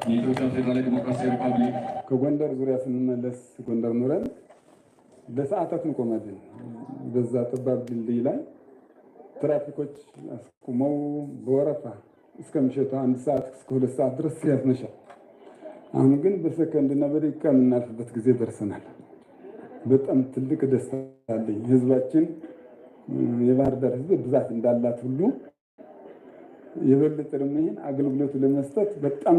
የኢትዮጵያ ፌዴራል ዲሞክራሲያዊ ሪፐብሊክ ከጎንደር ዙሪያ ስንመለስ ጎንደር ኑረን ለሰዓታት እንቆማለን። በዛ ጠባብ ድልድይ ላይ ትራፊኮች አስቁመው በወረፋ እስከ ምሽቱ 1 ሰዓት እስከ 2 ሰዓት ድረስ ያስመሻል። አሁን ግን በሰከንድና በደቂቃ የምናልፍበት ጊዜ ደርሰናል። በጣም ትልቅ ደስታ አለኝ። ህዝባችን የባህር ዳር ህዝብ ብዛት እንዳላት ሁሉ የበለጠ ደግሞ ይህን አገልግሎት ለመስጠት በጣም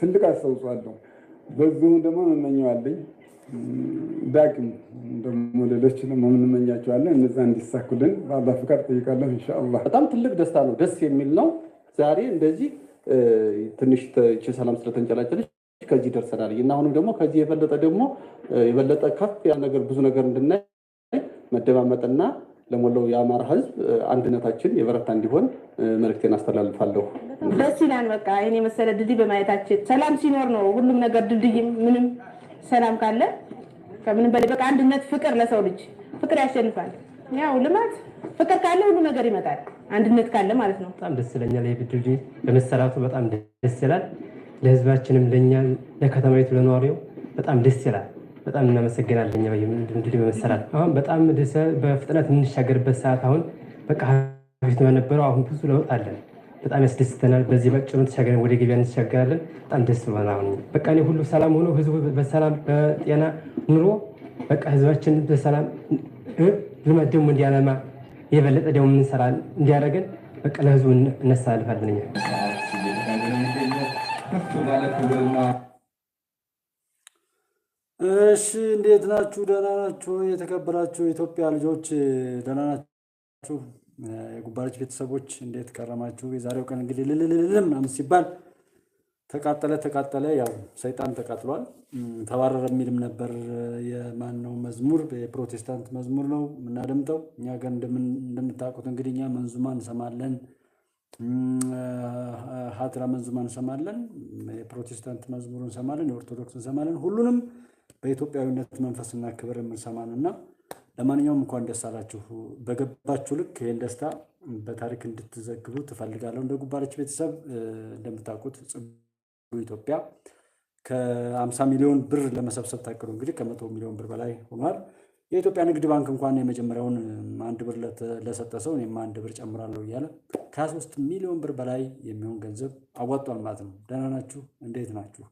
ትልቅ አስተዋጽኦ አለው። በዚሁ ደግሞ መመኘዋለኝ ዳግም ደግሞ ሌሎች ደግሞ እንመኛቸዋለን። እነዛ እንዲሳኩልን በአላህ ፍቃድ ጠይቃለሁ ኢንሻአላህ። በጣም ትልቅ ደስታ ነው። ደስ የሚል ነው። ዛሬ እንደዚህ ትንሽ ሰላም ስለተንጨላጨለች ከዚህ ደርሰናል እና አሁንም ደግሞ ከዚህ የበለጠ ከፍ ያ ነገር ብዙ ነገር እንድናይ መደማመጥና ለሞላው የአማራ ህዝብ አንድነታችን የበረታ እንዲሆን መልእክቴን አስተላልፋለሁ። ደስ ይላል። በቃ እኔ መሰለ ድልድይ በማየታችን ሰላም ሲኖር ነው ሁሉም ነገር ድልድይም ምንም ሰላም ካለ ከምንም በላይ በቃ አንድነት፣ ፍቅር ለሰው ልጅ ፍቅር ያሸንፋል። ያው ልማት ፍቅር ካለ ሁሉ ነገር ይመጣል። አንድነት ካለ ማለት ነው። በጣም ደስ ይለኛል። ይሄ ድልድይ በመሰራቱ በጣም ደስ ይላል። ለህዝባችንም ለኛ ለከተማይቱ ለነዋሪው በጣም ደስ ይላል። በጣም እናመሰግናለን። ድልድይ በመሰራት አሁን በጣም በፍጥነት እንሻገርበት ሰዓት አሁን በቃ በፊት የነበረው አሁን ብዙ ለውጥ አለ። በጣም ያስደስተናል። በዚህ በጭሩ ተሻገረን ወደ ገበያ እንሻገራለን። በጣም ደስ ብሎናል። አሁን በቃ እኔ ሁሉ ሰላም ሆኖ ህዝቡ በሰላም በጤና ኑሮ በቃ ህዝባችን በሰላም ልማት ደግሞ እንዲያለማ የበለጠ ደግሞ እንሰራ እንዲያደርገን በቃ ለህዝቡ እናስተላልፋለን። እሺ እንዴት ናችሁ? ደህና ናችሁ? የተከበራችሁ የኢትዮጵያ ልጆች ደህና ናችሁ? የጉባለች ቤተሰቦች እንዴት ከረማችሁ? የዛሬው ቀን እንግዲህ ልልልልም ምናምን ሲባል ተቃጠለ። ያው ሰይጣን ተቃጥሏል። ተባረረ የሚልም ነበር። የማን ነው መዝሙር? የፕሮቴስታንት መዝሙር ነው የምናደምጠው። እኛ ጋር እንደምታውቁት እንግዲህ እኛ መንዙማ እንሰማለን፣ ሀትራ መንዙማ እንሰማለን፣ የፕሮቴስታንት መዝሙር እንሰማለን፣ የኦርቶዶክስ እንሰማለን። ሁሉንም በኢትዮጵያዊነት መንፈስና ክብር የምንሰማን እና ለማንኛውም እንኳን ደስ አላችሁ። በገባችሁ ልክ ይህን ደስታ በታሪክ እንድትዘግቡ ትፈልጋለሁ። እንደ ጉባለች ቤተሰብ እንደምታውቁት ኢትዮጵያ ከ50 ሚሊዮን ብር ለመሰብሰብ ታቅዶ እንግዲህ ከ100 ሚሊዮን ብር በላይ ሆኗል። የኢትዮጵያ ንግድ ባንክ እንኳን የመጀመሪያውን 1 ብር ለሰጠ ሰው እኔም 1 ብር ጨምራለሁ እያለ ከ3 ሚሊዮን ብር በላይ የሚሆን ገንዘብ አዋጧል ማለት ነው። ደህና ናችሁ? እንዴት ናችሁ?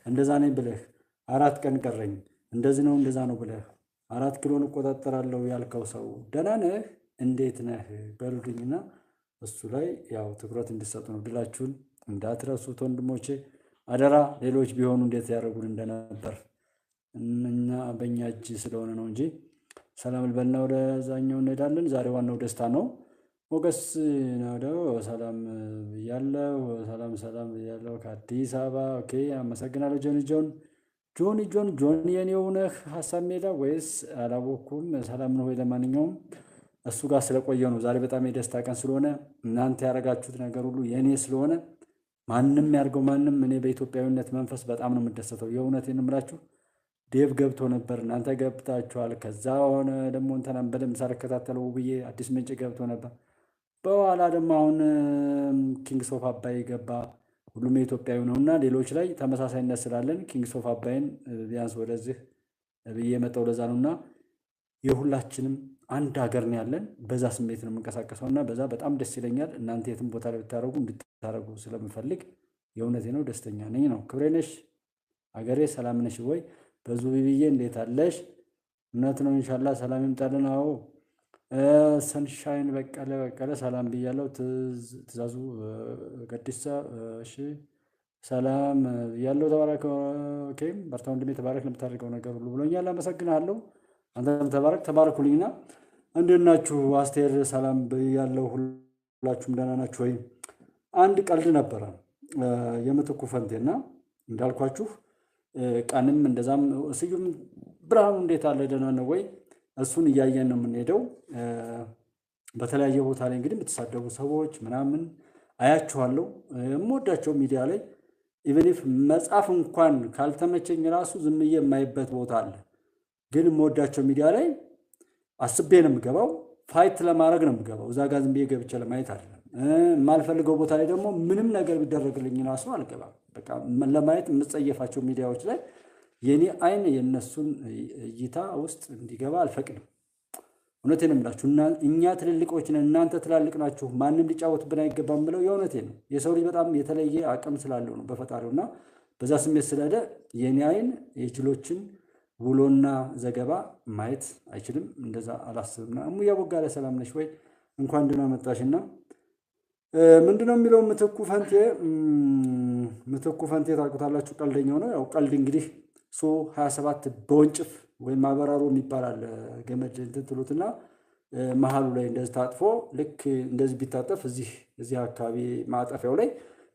እንደዛ ነኝ ብለህ 4 ቀን ቀረኝ እንደዚህ ነው እንደዛ ነው ብለህ 4 ኪሎን እቆጣጠራለሁ ያልከው ሰው ደህና ነህ? እንዴት ነህ በሉልኝና እሱ ላይ ያው ትኩረት እንዲሰጡ ነው። ድላችሁን እንዳትረሱት ወንድሞቼ አደራ። ሌሎች ቢሆኑ እንዴት ያደርጉን እንደነበር እኛ በእኛ እጅ ስለሆነ ነው እንጂ። ሰላም ልበልና ወደዛኛው እንሄዳለን። ዛሬ ዋናው ደስታ ነው። ሞገስ ነው። ሰላም ያለው ሰላም ያለው ከአዲስ አበባ። ኦኬ አመሰግናለሁ። ጆን የኔው ነህ ሀሳብ ሜዳ ወይስ አላወኩም? ሰላም ነው ወይ? ለማንኛውም እሱ ጋር ስለቆየ ነው። ዛሬ በጣም የደስታ ቀን ስለሆነ እናንተ ያደረጋችሁት ነገር ሁሉ የእኔ ስለሆነ ማንም ያርገው ማንም፣ እኔ በኢትዮጵያዊነት መንፈስ በጣም ነው የምደሰተው። የእውነቴን እምላችሁ ዴቭ ገብቶ ነበር፣ እናንተ ገብታችኋል። ከዛ ሆነ ደግሞ እንተናም በደንብ ሳልከታተለው ብዬ አዲስ ምንጭ ገብቶ ነበር። በኋላ ደግሞ አሁን ኪንግስ ኦፍ አባይ ገባ። ሁሉም የኢትዮጵያዊ ነው እና ሌሎች ላይ ተመሳሳይነት ስላለን ኪንግስ ኦፍ አባይን ቢያንስ ወደዚህ ብዬ መጣሁ። ለዛ ነው እና የሁላችንም አንድ ሀገር ነው ያለን። በዛ ስሜት ነው የምንቀሳቀሰው እና በዛ በጣም ደስ ይለኛል። እናንተ የትም ቦታ ላይ ብታደርጉ እንድታደርጉ ስለምፈልግ የእውነቴ ነው፣ ደስተኛ ነኝ ነው። ክብሬ ነሽ ሀገሬ፣ ሰላም ነሽ ወይ? በዙ ብዬ እንዴት አለሽ? እውነት ነው ኢንሻላህ ሰላም ይምጣልን። አዎ ሰንሻይን በቀለ ሰላም ብያለሁ። ትእዛዙ ገዲሳ እሺ ሰላም ያለው ተባረክ። ኦኬ በርታ ወንድሜ ተባረክ፣ ለምታደርገው ነገር ሁሉ ብሎኛል። አመሰግናለሁ። አንተም ተባረኩልኝና እንዴት ናችሁ? አስቴር ሰላም ብያለሁ። ሁላችሁም ደህና ናችሁ ወይ? አንድ ቀልድ ነበረ የምትኩ ፈንቴና እንዳልኳችሁ ቀንም እንደዛም ስዩም ብርሃኑ እንዴት አለ? ደህና ነው ወይ? እሱን እያየን ነው የምንሄደው። በተለያየ ቦታ ላይ እንግዲህ የምትሳደቡ ሰዎች ምናምን አያችኋለሁ። የምወዳቸው ሚዲያ ላይ ኢቨን ኢፍ መጻፍ እንኳን ካልተመቸኝ ራሱ ዝም ብዬ የማይበት ቦታ አለ። ግን የምወዳቸው ሚዲያ ላይ አስቤ ነው የምገባው። ፋይት ለማድረግ ነው የምገባው። እዛ ጋር ዝም ብዬ ገብቼ ለማየት አይደለም። የማልፈልገው ቦታ ላይ ደግሞ ምንም ነገር ቢደረግልኝ ራሱ አልገባም። በቃ ለማየት የምጸየፋቸው ሚዲያዎች ላይ የኔ አይን የነሱን እይታ ውስጥ እንዲገባ አልፈቅድም። እውነቴን ነው የምላችሁ። እኛ ትልልቆች ነን፣ እናንተ ትላልቅ ናችሁ፣ ማንም ሊጫወትብን አይገባም ብለው የእውነቴን ነው። የሰው ልጅ በጣም የተለየ አቅም ስላለው ነው በፈጣሪውና በዛ ስሜት ስለሄደ የኔ አይን የጅሎችን ውሎና ዘገባ ማየት አይችልም። እንደዛ አላስብምና እሙዬ ቦጋለ ሰላም ነሽ ወይ? እንኳን ደህና መጣሽና ምንድነው የሚለው ምትኩ ፈንቴ ታውቁታላችሁ? ቀልደኛው ነው። ያው ቀልድ እንግዲህ ሱ27 በወንጭፍ ወይም ማበራሩ ይባላል። ገመድ እንትን ትሉትና መሀሉ ላይ እንደዚህ ታጥፎ ልክ እንደዚህ ቢታጠፍ እዚህ አካባቢ ማጠፊያው ላይ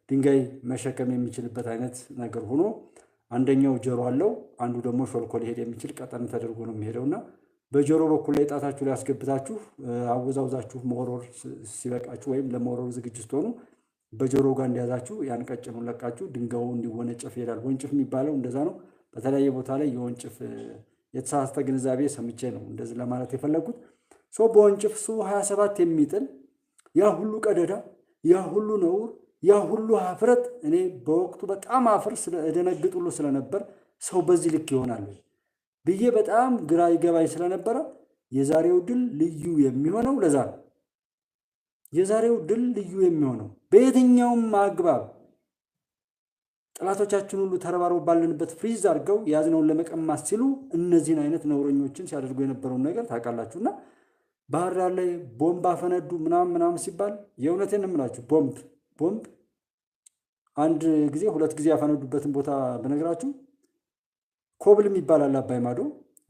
ድንጋይ መሸከም የሚችልበት አይነት ነገር ሆኖ አንደኛው ጆሮ አለው፣ አንዱ ደግሞ ሾልኮ ሊሄድ የሚችል ቀጠን ተደርጎ ነው የሚሄደውና በጆሮ በኩል ላይ ጣታችሁ ላይ ያስገብታችሁ አወዛውዛችሁ መወርወር ሲበቃችሁ ወይም ለመወርወር ዝግጁ ስትሆኑ በጆሮ ጋር እንዲያዛችሁ ያን ቀጭኑን ለቃችሁ ድንጋዩ እንዲወነጨፍ ይሄዳል። ወንጭፍ የሚባለው እንደዛ ነው። በተለያየ ቦታ ላይ የወንጭፍ የተሳሳተ ግንዛቤ ሰምቼ ነው እንደዚህ ለማለት የፈለግኩት። በወንጭፍ ሱ27 የሚጥል ያ ሁሉ ቀደዳ፣ ያ ሁሉ ነውር፣ ያ ሁሉ ሀፍረት እኔ በወቅቱ በጣም አፍር እደነግጥ ሁሉ ስለነበር ሰው በዚህ ልክ ይሆናል ብዬ በጣም ግራ ይገባኝ ስለነበረ የዛሬው ድል ልዩ የሚሆነው ለዛ ነው። የዛሬው ድል ልዩ የሚሆነው በየትኛውም አግባብ ጠላቶቻችን ሁሉ ተረባርበው ባለንበት ፍሪዝ አድርገው የያዝነውን ለመቀማት ሲሉ እነዚህን አይነት ነውረኞችን ሲያደርጉ የነበረውን ነገር ታውቃላችሁና ባህር ዳር ላይ ቦምብ አፈነዱ ምናምን ሲባል የእውነቴን እምላችሁ ቦምብ አንድ ጊዜ ሁለት ጊዜ ያፈነዱበትን ቦታ በነገራችሁ ኮብል የሚባል አባይ ማዶ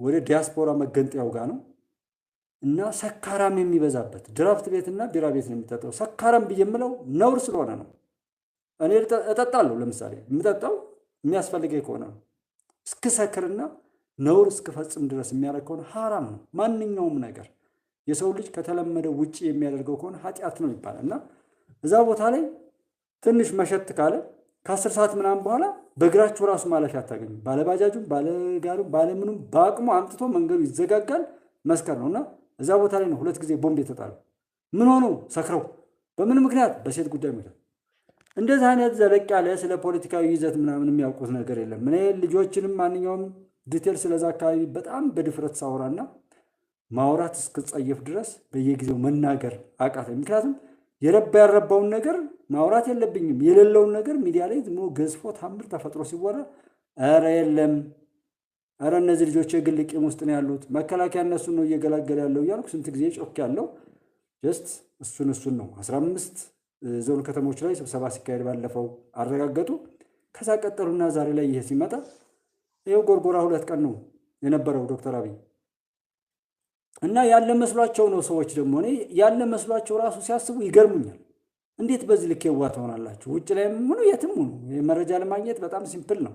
ወደ ዲያስፖራ መገንጠያው ጋር ነው እና ሰካራም የሚበዛበት ድራፍት ቤትና ቢራ ቤት ነው የሚጠጣው። ሰካራም ብዬ የምለው ነውር ስለሆነ ነው። እኔ እጠጣለሁ። ለምሳሌ የምጠጣው የሚያስፈልገኝ ከሆነ ነው። እስክሰክርና ነውር እስክፈጽም ድረስ የሚያደርግ ከሆነ ሐራም ነው። ማንኛውም ነገር የሰው ልጅ ከተለመደው ውጪ የሚያደርገው ከሆነ ኃጢአት ነው ይባላል እና እዛ ቦታ ላይ ትንሽ መሸት ካለ ከ10 ሰዓት ምናምን በኋላ በእግራችሁ ራሱ ማለፊያ አታገኙ። ባለባጃጁም ባለጋሩም ባለምኑም በአቅሙ አምጥቶ መንገዱ ይዘጋጋል። መስከር ነውና እዛ ቦታ ላይ ነው ሁለት ጊዜ ቦምብ የተጣሉ። ምን ሆኑ? ሰክረው። በምን ምክንያት? በሴት ጉዳይ ምክንያት። እንደዚህ አይነት ዘለቅ ያለ ስለ ፖለቲካዊ ይዘት ምናምን የሚያውቁት ነገር የለም። እኔ ልጆችንም ማንኛውም ዲቴል ስለዛ አካባቢ በጣም በድፍረት ሳወራና ማውራት እስክጸየፍ ድረስ በየጊዜው መናገር አቃተኝ። ምክንያቱም የረባ ያረባውን ነገር ማውራት የለብኝም። የሌለውን ነገር ሚዲያ ላይ ዝም ብሎ ገዝፎ ታምር ተፈጥሮ ሲወራ ኧረ የለም፣ ኧረ እነዚህ ልጆች የግል ቂም ውስጥ ነው ያሉት፣ መከላከያ እነሱን ነው እየገላገለ ያለው እያልኩ ስንት ጊዜ ጮክ ያለው ጀስት እሱን ነው። 15 ዞን ከተሞች ላይ ስብሰባ ሲካሄድ ባለፈው አረጋገጡ። ከዛ ቀጠሉና ዛሬ ላይ ይሄ ሲመጣ ይኸው ጎርጎራ 2 ቀን ነው የነበረው ዶክተር አብይ እና ያለ መስሏቸው ነው። ሰዎች ደግሞ እኔ ያለ መስሏቸው ራሱ ሲያስቡ ይገርሙኛል። እንዴት በዚህ ልክ የዋህ ትሆናላችሁ? ውጭ ላይ ምኑ የትም ሁኑ መረጃ ለማግኘት በጣም ሲምፕል ነው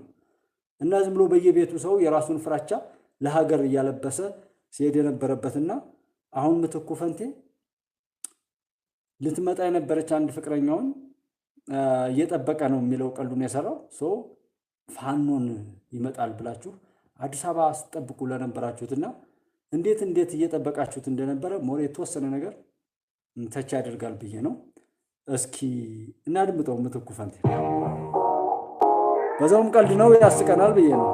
እና ዝም ብሎ በየቤቱ ሰው የራሱን ፍራቻ ለሀገር እያለበሰ ሲሄድ የነበረበትና አሁን ምትኩ ፈንቴ ልትመጣ የነበረች አንድ ፍቅረኛውን እየጠበቀ ነው የሚለው ቀልዱን የሰራው ፋኖን ይመጣል ብላችሁ አዲስ አበባ ስጠብቁ ለነበራችሁትና እንዴት እየጠበቃችሁት እንደነበረ ሞር የተወሰነ ነገር ተች ያደርጋል ብዬ ነው። እስኪ እናድምጠው ምትኩ ፈንቴ። በዛውም ቀልድ ነው ያስቀናል ብዬ ነው።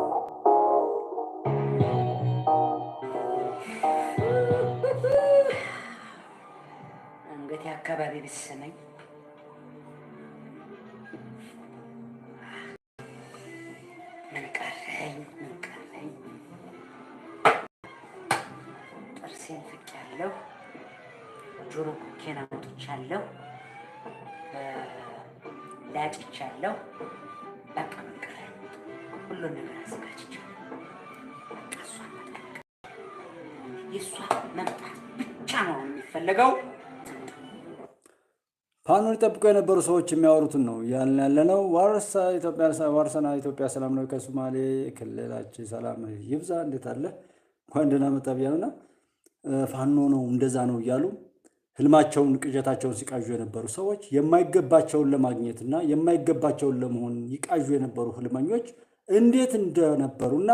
እንግዲህ አካባቢ ብትሰማኝ ምን ቀረኝ ጥርሴን ፍቄያለሁ፣ ጆሮ ኩኬን አውጥቻለሁ፣ ላጭቻለሁ። በቃ ምን ቀረኝ? ሁሉን ነገር አዘጋጅቻለሁ። በቃ እሷን መጠበቅ፣ የእሷ መምጣት ብቻ ነው የሚፈለገው። ፋኖን ጠብቀው የነበሩ ሰዎች የሚያወሩትን ነው ያለነው። ዋርሰና ኢትዮጵያ ሰላም ነው። ከሶማሌ ክልላችን ሰላም ይብዛ። እንዴት አለ? እንኳን ደህና መጣ ብያለሁና ፋኖ ነው እንደዛ ነው እያሉ ህልማቸውን ቅዠታቸውን ሲቃዡ የነበሩ ሰዎች የማይገባቸውን ለማግኘትና የማይገባቸውን ለመሆን ይቃዡ የነበሩ ህልመኞች እንዴት እንደነበሩና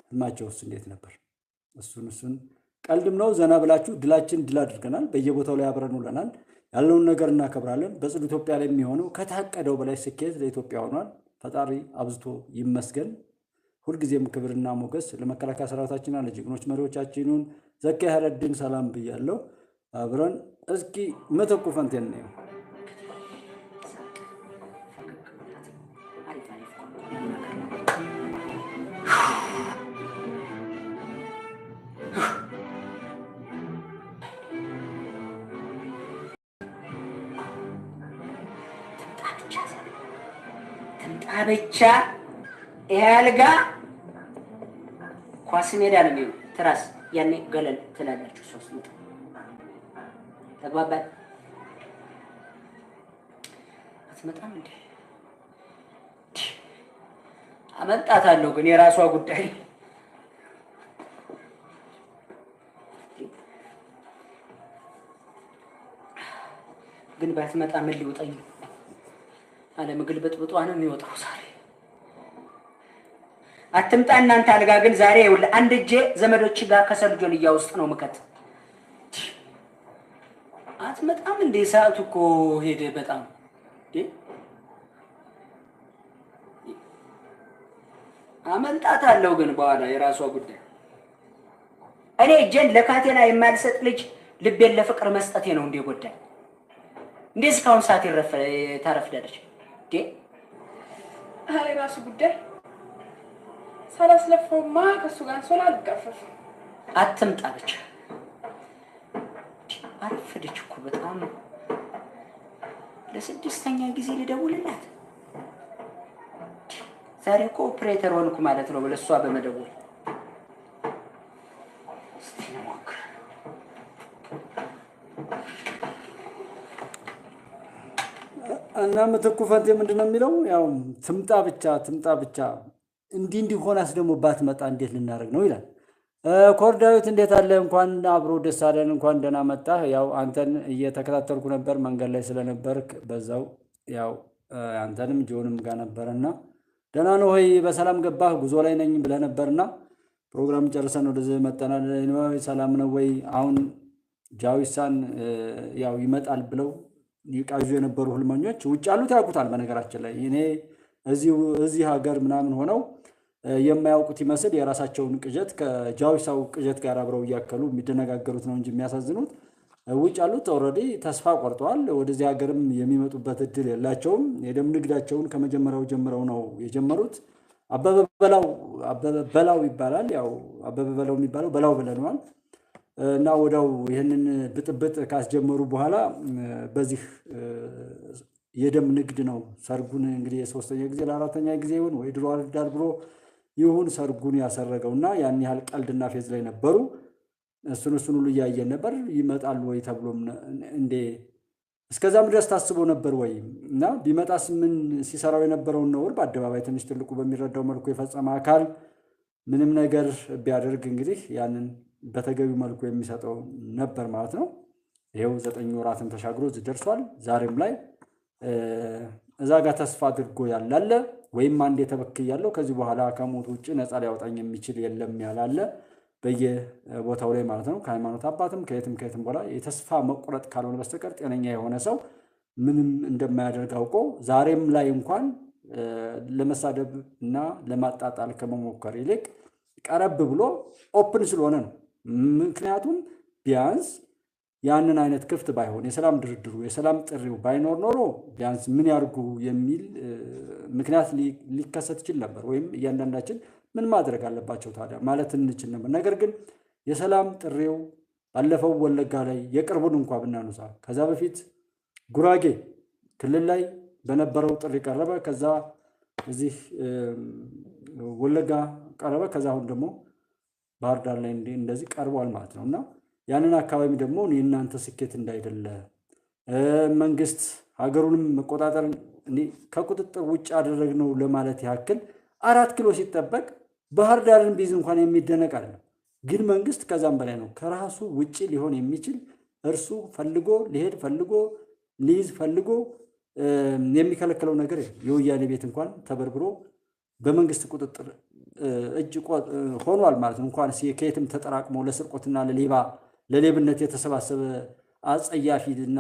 ህልማቸውስ እንዴት ነበር? እሱን ቀልድም ነው። ዘና ብላችሁ ድላችን ድል አድርገናል። በየቦታው ላይ አብረን ውለናል። ያለውን ነገር እናከብራለን። በጽዱ ኢትዮጵያ ላይ የሚሆነው ከታቀደው በላይ ስኬት ለኢትዮጵያ ሆኗል። ፈጣሪ አብዝቶ ይመስገን። ሁልጊዜም ክብርና ሞገስ ለመከላከያ ሰራዊታችንና ለጀግኖች መሪዎቻችን ይሁን። ዘኪ ያረድን ሰላም ብያለሁ። አብረን እስኪ ምትኩ ፈንቴን ነው ብቻ ይሄ አልጋ ኳስ ሜዳ ነው የሚሆነው። ትራስ ያኔ ገለል ትላላችሁ። 3 ሜትር ተግባባን። አትመጣም እንዴ? አመጣታለሁ፣ ግን የራሷ ጉዳይ። ግን ባትመጣ ምን ሊውጠኝ? አለምግል በጥብጧ ነው የሚወጣው ዛሬ። አትምጣ እናንተ አልጋ ግን ዛሬ ይኸውልህ አንድ እጄ ዘመዶች ጋር ከሰልጆልያ ውስጥ ነው ምከት። አትመጣም እንዴ? ሰዓቱ እኮ ሄደ በጣም እንዴ። አመልጣታለሁ ግን በኋላ የራሷ ጉዳይ። እኔ እጄን ለካቴና የማልሰጥ ልጅ ልቤን ለፍቅር መስጠቴ ነው እንዴ ጎዳኝ? እንዴ እስካሁን ሰዓት ታረፍዳለች እንዴ? አይ ራሱ ጉዳይ ሳላስለፈውማ ከሱ ጋር ሶላ አልጋፈፍ። አትምጣ ብቻ። አረፈደች እኮ በጣም። ለስድስተኛ ጊዜ ልደውልላት። ዛሬ እኮ ኦፕሬተር ሆንኩ ማለት ነው ለሷ በመደወል። እስቲ እንሞክር። እና ምትኩ ፈንቴ ምንድነው የሚለው? ያው ትምጣ ብቻ እንዲህ ሆናስ ደግሞ ባትመጣ እንዴት ልናደርግ ነው ይላል። ኮርዳዊት እንዴት አለ? እንኳን አብሮ ደስ አለን፣ እንኳን ደህና መጣህ። ያው አንተን እየተከታተልኩ ነበር መንገድ ላይ ስለነበርክ በዛው ያው አንተንም ጆንም ጋር ነበርና ደህና ነው ሆይ በሰላም ገባህ? ጉዞ ላይ ነኝ ብለህ ነበርና ፕሮግራም ጨርሰን ወደዚህ መጠናል። ሰላም ነው ወይ? አሁን ጃዊሳን ያው ይመጣል ብለው ይቃዡ የነበሩ ህልመኞች ውጭ ያሉት ያውቁታል። በነገራችን ላይ እኔ እዚህ ሀገር ምናምን ሆነው የማያውቁት ይመስል የራሳቸውን ቅዠት ከጃዊሳው ቅዠት ጋር አብረው እያከሉ የሚደነጋገሩት ነው እንጂ የሚያሳዝኑት ውጭ ያሉት ኦልሬዲ ተስፋ ቆርጠዋል። ወደዚህ ሀገርም የሚመጡበት እድል የላቸውም። የደም ንግዳቸውን ከመጀመሪያው ጀምረው ነው የጀመሩት። አበበ በላው ይባላል። ያው አበበ በላው የሚባለው በላው ብለነዋል። እና ወዳው ይህንን ብጥብጥ ካስጀመሩ በኋላ በዚህ የደም ንግድ ነው ሰርጉን እንግዲህ የሶስተኛ ጊዜ ለአራተኛ ጊዜ ይሁን ወይ ድሮ አልዳር ብሎ ይሁን ሰርጉን ያሰረገውና ያን ያህል ቀልድና ፌዝ ላይ ነበሩ። እሱን ሁሉ እያየን ነበር። ይመጣሉ ወይ ተብሎም እንዴ እስከዛም ድረስ ታስቦ ነበር ወይ? እና ቢመጣስ ምን ሲሰራው የነበረውን ነውር በአደባባይ ትንሽ ትልቁ በሚረዳው መልኩ የፈጸመ አካል ምንም ነገር ቢያደርግ እንግዲህ ያንን በተገቢው መልኩ የሚሰጠው ነበር ማለት ነው። ይኸው 9 ወራትን ተሻግሮ እዚህ ደርሷል። ዛሬም ላይ እዛ ጋር ተስፋ አድርጎ ያላለ ወይም አንድ የተበክይ ያለው ከዚህ በኋላ ከሞት ውጭ ነፃ ሊያወጣኝ የሚችል የለም ያላለ በየቦታው ላይ ማለት ነው። ከሃይማኖት አባትም ከየትም በኋላ የተስፋ መቁረጥ ካልሆነ በስተቀር ጤነኛ የሆነ ሰው ምንም እንደማያደርግ አውቆ ዛሬም ላይ እንኳን ለመሳደብ እና ለማጣጣል ከመሞከር ይልቅ ቀረብ ብሎ ኦፕን ስለሆነ ነው። ምክንያቱም ቢያንስ ያንን አይነት ክፍት ባይሆን የሰላም ድርድሩ የሰላም ጥሪው ባይኖር ኖሮ ቢያንስ ምን ያርጉ የሚል ምክንያት ሊከሰት ይችል ነበር። ወይም እያንዳንዳችን ምን ማድረግ አለባቸው ታዲያ ማለት እንችል ነበር። ነገር ግን የሰላም ጥሪው ባለፈው ወለጋ ላይ የቅርቡን እንኳ ብናነሳ ከዛ በፊት ጉራጌ ክልል ላይ በነበረው ጥሪ ቀረበ። ከዛ እዚህ ወለጋ ቀረበ። ከዛ አሁን ደግሞ ባህር ዳር ላይ እንደዚህ ቀርቧል ማለት ነው። እና ያንን አካባቢ ደግሞ የእናንተ ስኬት እንዳይደለ መንግስት ሀገሩንም መቆጣጠር ከቁጥጥር ውጭ አደረግነው ለማለት ያክል 4 ኪሎ ሲጠበቅ ባህር ዳርን ቢዝ እንኳን የሚደነቅ አይደለም። ግን መንግስት ከዛም በላይ ነው። ከራሱ ውጭ ሊሆን የሚችል እርሱ ፈልጎ ሊሄድ ፈልጎ ሊይዝ ፈልጎ የሚከለክለው ነገር የወያኔ ቤት እንኳን ተበርብሮ በመንግስት ቁጥጥር እጅ ሆኗል ማለት ነው። እንኳን ከየትም ተጠራቅሞ ለስርቆትና ለሌብነት የተሰባሰበ አጸያፊና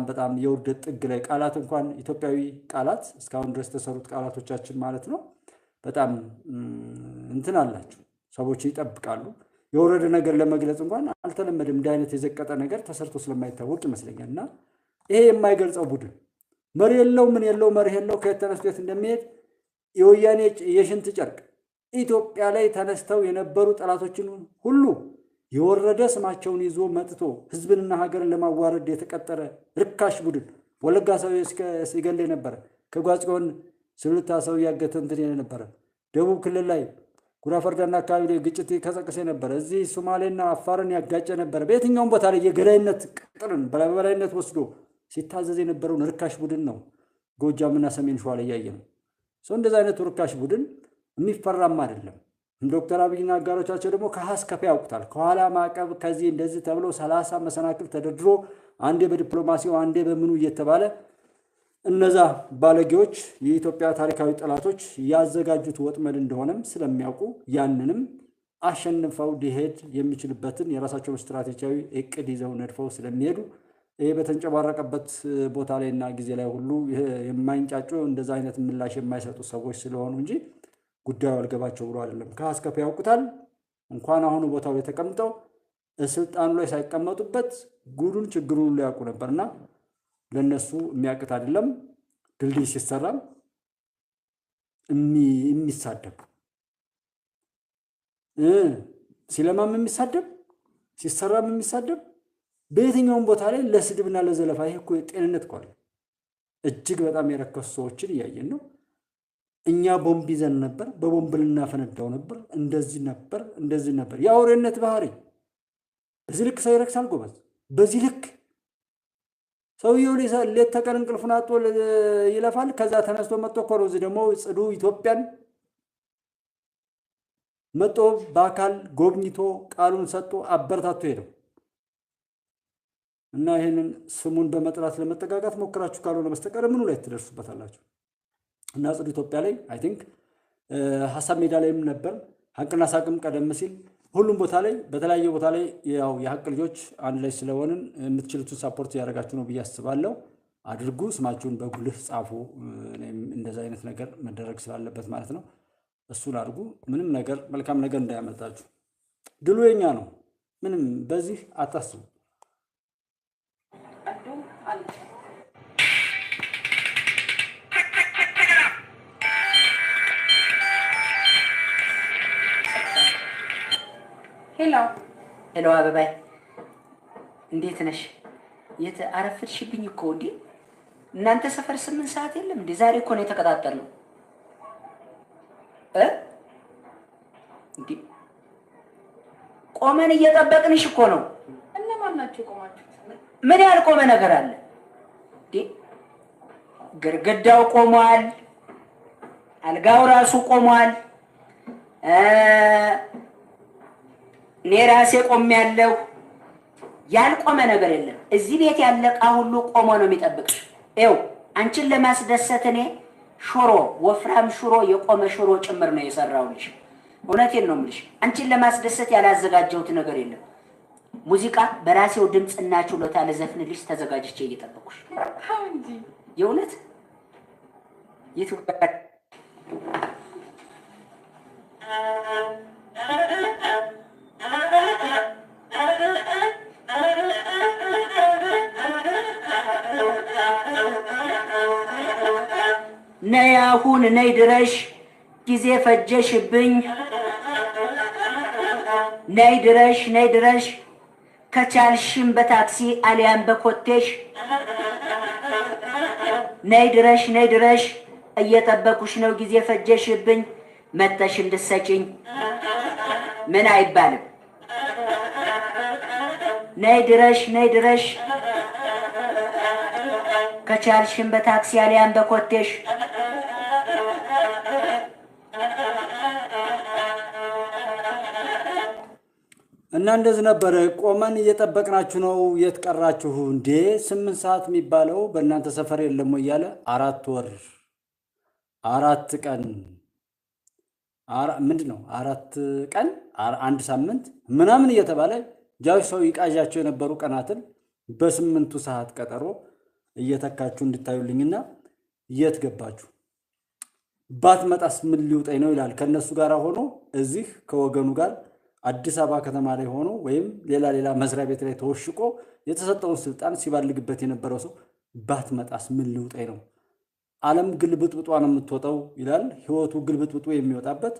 በጣም የውርደት ጥግ ላይ ቃላት እንኳን ኢትዮጵያዊ ቃላት እስካሁን ድረስ ተሰሩት ቃላቶቻችን ማለት ነው በጣም እንትን አላችሁ። ሰዎች ይጠብቃሉ። የወረደ ነገር ለመግለጽ እንኳን አልተለመደም። እንዲህ አይነት የዘቀጠ ነገር ተሰርቶ ስለማይታወቅ ይመስለኛል። እና ይሄ የማይገልጸው ቡድን መሪ የለው ምን የለው መርህ የለው ከየት ተነስቶ የት እንደሚሄድ የወያኔ የሽንት ጨርቅ ኢትዮጵያ ላይ ተነስተው የነበሩ ጠላቶችን ሁሉ የወረደ ስማቸውን ይዞ መጥቶ ህዝብንና ሀገርን ለማዋረድ የተቀጠረ ርካሽ ቡድን ወለጋ ሰው ሲገል የነበረ ከጓዝጎን ስልታ ሰው ያገተ እንትን የነበረ ደቡብ ክልል ላይ ጉራፈርዳና አካባቢ ላይ ግጭት ከሰቀሰ ነበር። እዚህ ሶማሌና አፋርን ያጋጨ ነበር። በየትኛውም ቦታ ላይ የገዳይነት ቅጥርን በበላይነት ወስዶ ሲታዘዝ የነበረውን ርካሽ ቡድን ነው ጎጃምና ሰሜን ሸዋ ላይ ያየነው። ሰው እንደዛ አይነት ርካሽ ቡድን የሚፈራም አይደለም። ዶክተር አብይና አጋሮቻቸው ደግሞ ከሀስ ከፈ ያውቁታል። ከኋላ ማዕቀብ ከዚህ እንደዚህ ተብሎ 30 መሰናክል ተደርድሮ አንዴ በዲፕሎማሲው አንዴ በምኑ እየተባለ እነዛ ባለጌዎች የኢትዮጵያ ታሪካዊ ጠላቶች ያዘጋጁት ወጥመድ እንደሆነም ስለሚያውቁ ያንንም አሸንፈው ሊሄድ የሚችልበትን የራሳቸውን ስትራቴጂያዊ እቅድ ይዘው ነድፈው ስለሚሄዱ ይሄ በተንጨባረቀበት ቦታ ላይና ጊዜ ላይ ሁሉ የማይንጫጩ እንደዛ አይነት ምላሽ የማይሰጡ ሰዎች ስለሆኑ እንጂ ጉዳዩ አልገባቸው ብሎ አይደለም። ከአስከፈ ያውቁታል። እንኳን አሁን ቦታው ላይ ተቀምጠው ስልጣኑ ላይ ሳይቀመጡበት ጉዱን ችግሩን ሊያውቁ ነበርና ለነሱ የሚያቅት አይደለም። ድልድይ ሲሰራም የሚሳደብ ሲለማም የሚሳደብ ሲሰራም የሚሳደብ በየትኛውም ቦታ ላይ ለስድብና ለዘለፋ ይሄ እኮ ጤንነት እኮ አይደለም። እጅግ በጣም የረከሱ ሰዎችን እያየን ነው። እኛ ቦምብ ይዘን ነበር፣ በቦምብ ልናፈነዳው ነበር፣ እንደዚህ ነበር። የአውሬነት ባህሪ በዚህ ልክ ሰው ይረክሳል ጎበዝ። በዚህ ልክ ሰውየው ሌት ተቀን እንቅልፉን አጥቶ ይለፋል። ከዛ ተነስቶ መጥቶ እኮ ነው እዚህ ደግሞ ጽዱ ኢትዮጵያን መጥቶ በአካል ጎብኝቶ ቃሉን ሰጥቶ አበረታቶ ሄደው እና ይሄንን ስሙን በመጥራት ለመጠጋጋት ሞክራችሁ ካልሆነ በስተቀር ምኑ ላይ ትደርሱበታላችሁ? እና ጽዱ ኢትዮጵያ ላይ አይ ቲንክ ሀሳብ ሜዳ ላይም ነበር ሀቅና ሳቅም ቀደም ሲል ሁሉም ቦታ ላይ በተለያየ ቦታ ላይ ያው የሀቅ ልጆች አንድ ላይ ስለሆንን የምትችሉትን ሳፖርት ያደርጋችሁ ነው ብዬ አስባለሁ። አድርጉ። ስማችሁን በጉልህ ጻፉ። እንደዛ አይነት ነገር መደረግ ስላለበት ማለት ነው። እሱን አድርጉ። ምንም ነገር መልካም ነገር እንዳያመልጣችሁ። ድሉ የኛ ነው። ምንም በዚህ አታስቡ። ሄሎ አበባይ እንዴት ነሽ? የት አረፍድሽብኝ እኮ እንዴ? እናንተ ሰፈር 8 ሰዓት የለም እንዴ? ዛሬ እኮ ነው የተቀጣጠርነው እንዴ? ቆመን እየጠበቅንሽ እኮ ነው። እነማን ናቸው ቆማችሁ? ምን ያልቆመ ነገር አለ እንዴ? ግድግዳው ቆሟል፣ አልጋው ራሱ ቆሟል። እኔ ራሴ ቆሜያለሁ። ያልቆመ ነገር የለም። እዚህ ቤት ያለ ዕቃ ሁሉ ቆሞ ነው የሚጠብቅሽ። ይኸው አንቺን ለማስደሰት እኔ ሽሮ፣ ወፍራም ሽሮ፣ የቆመ ሽሮ ጭምር ነው የሰራሁልሽ። እውነቴን ነው የምልሽ። አንቺን ለማስደሰት ያላዘጋጀሁት ነገር የለም። ሙዚቃ በራሴው ድምፅና ችሎታ ለዘፍንልሽ ተዘጋጅቼ እየጠበኩሽ እንጂ የእውነት ነይ አሁን ነይ ድረሽ ጊዜ ፈጀሽብኝ። ነይ ድረሽ ከቻልሽም በታክሲ አሊያም በኮቴሽ። ነይ ድረሽ እየጠበኩሽ ነው ጊዜ ፈጀሽብኝ። መተሽ እንድትሰጪኝ ምን አይባልም። ነይ ድረሽ ከቻልሽም በታክሲ አሊያም በኮቴሽ። እና እንደዚህ ነበር። ቆመን እየጠበቅናችሁ ነው። የት ቀራችሁ እንዴ? 8 ሰዓት የሚባለው በእናንተ ሰፈር የለም እያለ 4 ወር 4 ቀን ምንድን ነው 4 ቀን 1 ሳምንት ምናምን እየተባለ ጃዊ ሰው ይቃዣቸው የነበሩ ቀናትን በ8ቱ ሰዓት ቀጠሮ እየተካችሁ እንድታዩልኝና የት ገባችሁ ባትመጣስ ምን ሊውጠኝ ነው ይላል። ከነሱ ጋር ሆኖ እዚህ ከወገኑ ጋር አዲስ አበባ ከተማ ላይ ሆኖ ወይም ሌላ መስሪያ ቤት ላይ ተወሽቆ የተሰጠውን ስልጣን ሲባልግበት የነበረው ሰው ባትመጣስ ምን ሊውጠኝ ነው? ዓለም ግልብጥብጧ ነው የምትወጣው ይላል። ህይወቱ ግልብጥብጡ የሚወጣበት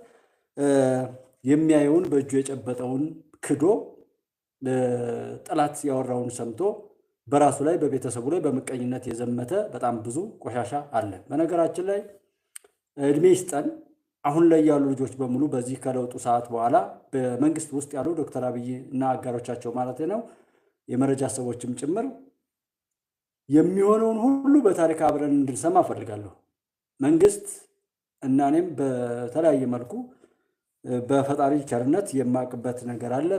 የሚያየውን በእጁ የጨበጠውን ክዶ ጠላት ያወራውን ሰምቶ በራሱ ላይ በቤተሰቡ ላይ በምቀኝነት የዘመተ በጣም ብዙ ቆሻሻ አለ። በነገራችን ላይ እድሜ ይስጠን አሁን ላይ ያሉ ልጆች በሙሉ በዚህ ከለውጡ ሰዓት በኋላ በመንግስት ውስጥ ያሉ ዶክተር አብይ እና አጋሮቻቸው ማለት ነው የመረጃ ሰዎችም ጭምር የሚሆነውን ሁሉ በታሪክ አብረን እንድንሰማ ፈልጋለሁ። መንግስት እና እኔም በተለያየ መልኩ በፈጣሪ ቸርነት የማቅበት ነገር አለ።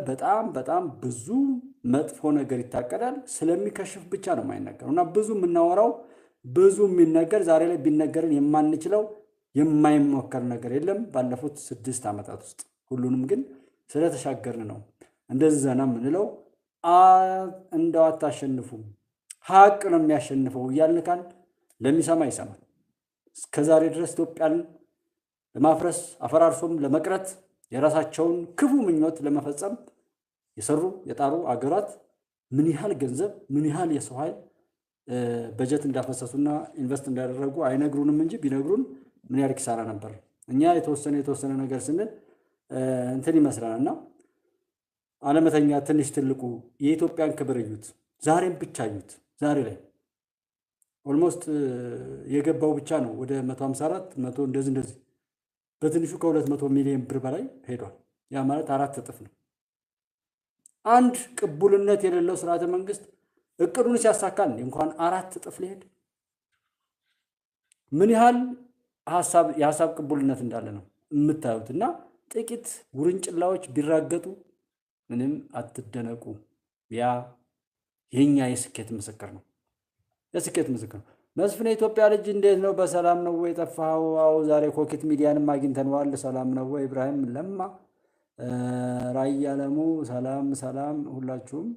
በጣም ብዙ መጥፎ ነገር ይታቀዳል። ስለሚከሽፍ ብቻ ነው የማይነገረው እና ብዙ የምናወራው ብዙ የሚነገር ዛሬ ላይ ቢነገርን የማንችለው የማይሞከር ነገር የለም ባለፉት 6 ዓመታት ውስጥ። ሁሉንም ግን ስለተሻገርን ነው እንደዚህ ዘና የምንለው። እንደው አታሸንፉም፣ ሀቅ ነው የሚያሸንፈው እያልን ካል ለሚሰማ ይሰማል። እስከዛሬ ድረስ ኢትዮጵያን ለማፍረስ አፈራርሶም ለመቅረት የራሳቸውን ክፉ ምኞት ለመፈጸም የሰሩ የጣሩ አገራት ምን ያህል ገንዘብ ምን ያህል የሰው ኃይል በጀት እንዳፈሰሱና ኢንቨስት እንዳደረጉ አይነግሩንም እንጂ ቢነግሩን ምን ያህል ኪሳራ ነበር። እኛ የተወሰነ ነገር ስንል እንትን ይመስላልና አለመተኛ ትንሽ ትልቁ የኢትዮጵያን ክብር እዩት። ዛሬም ብቻ እዩት። ዛሬ ላይ ኦልሞስት የገባው ብቻ ነው ወደ 154 100 እንደዚህ በትንሹ ከ200 ሚሊዮን ብር በላይ ሄዷል። ያ ማለት 4 እጥፍ ነው። አንድ ቅቡልነት የሌለው ስርዓተ መንግስት እቅዱን ሲያሳካል እንኳን 4 እጥፍ ሊሄድ ምን ያህል የሀሳብ ቅቡልነት እንዳለ ነው የምታዩት። እና ጥቂት ውርንጭላዎች ቢራገጡ ምንም አትደነቁ። ያ የኛ የስኬት ምስክር ነው። የስኬት ምስክር ነው። መስፍን የኢትዮጵያ ልጅ እንዴት ነው? በሰላም ነው ወይ ጠፋኸው? አዎ ዛሬ ኮኬት ሚዲያንም አግኝተነዋል። ሰላም ነው ወይ? ኢብራሂም ለማ፣ ራያ ለሙ፣ ሰላም ሁላችሁም።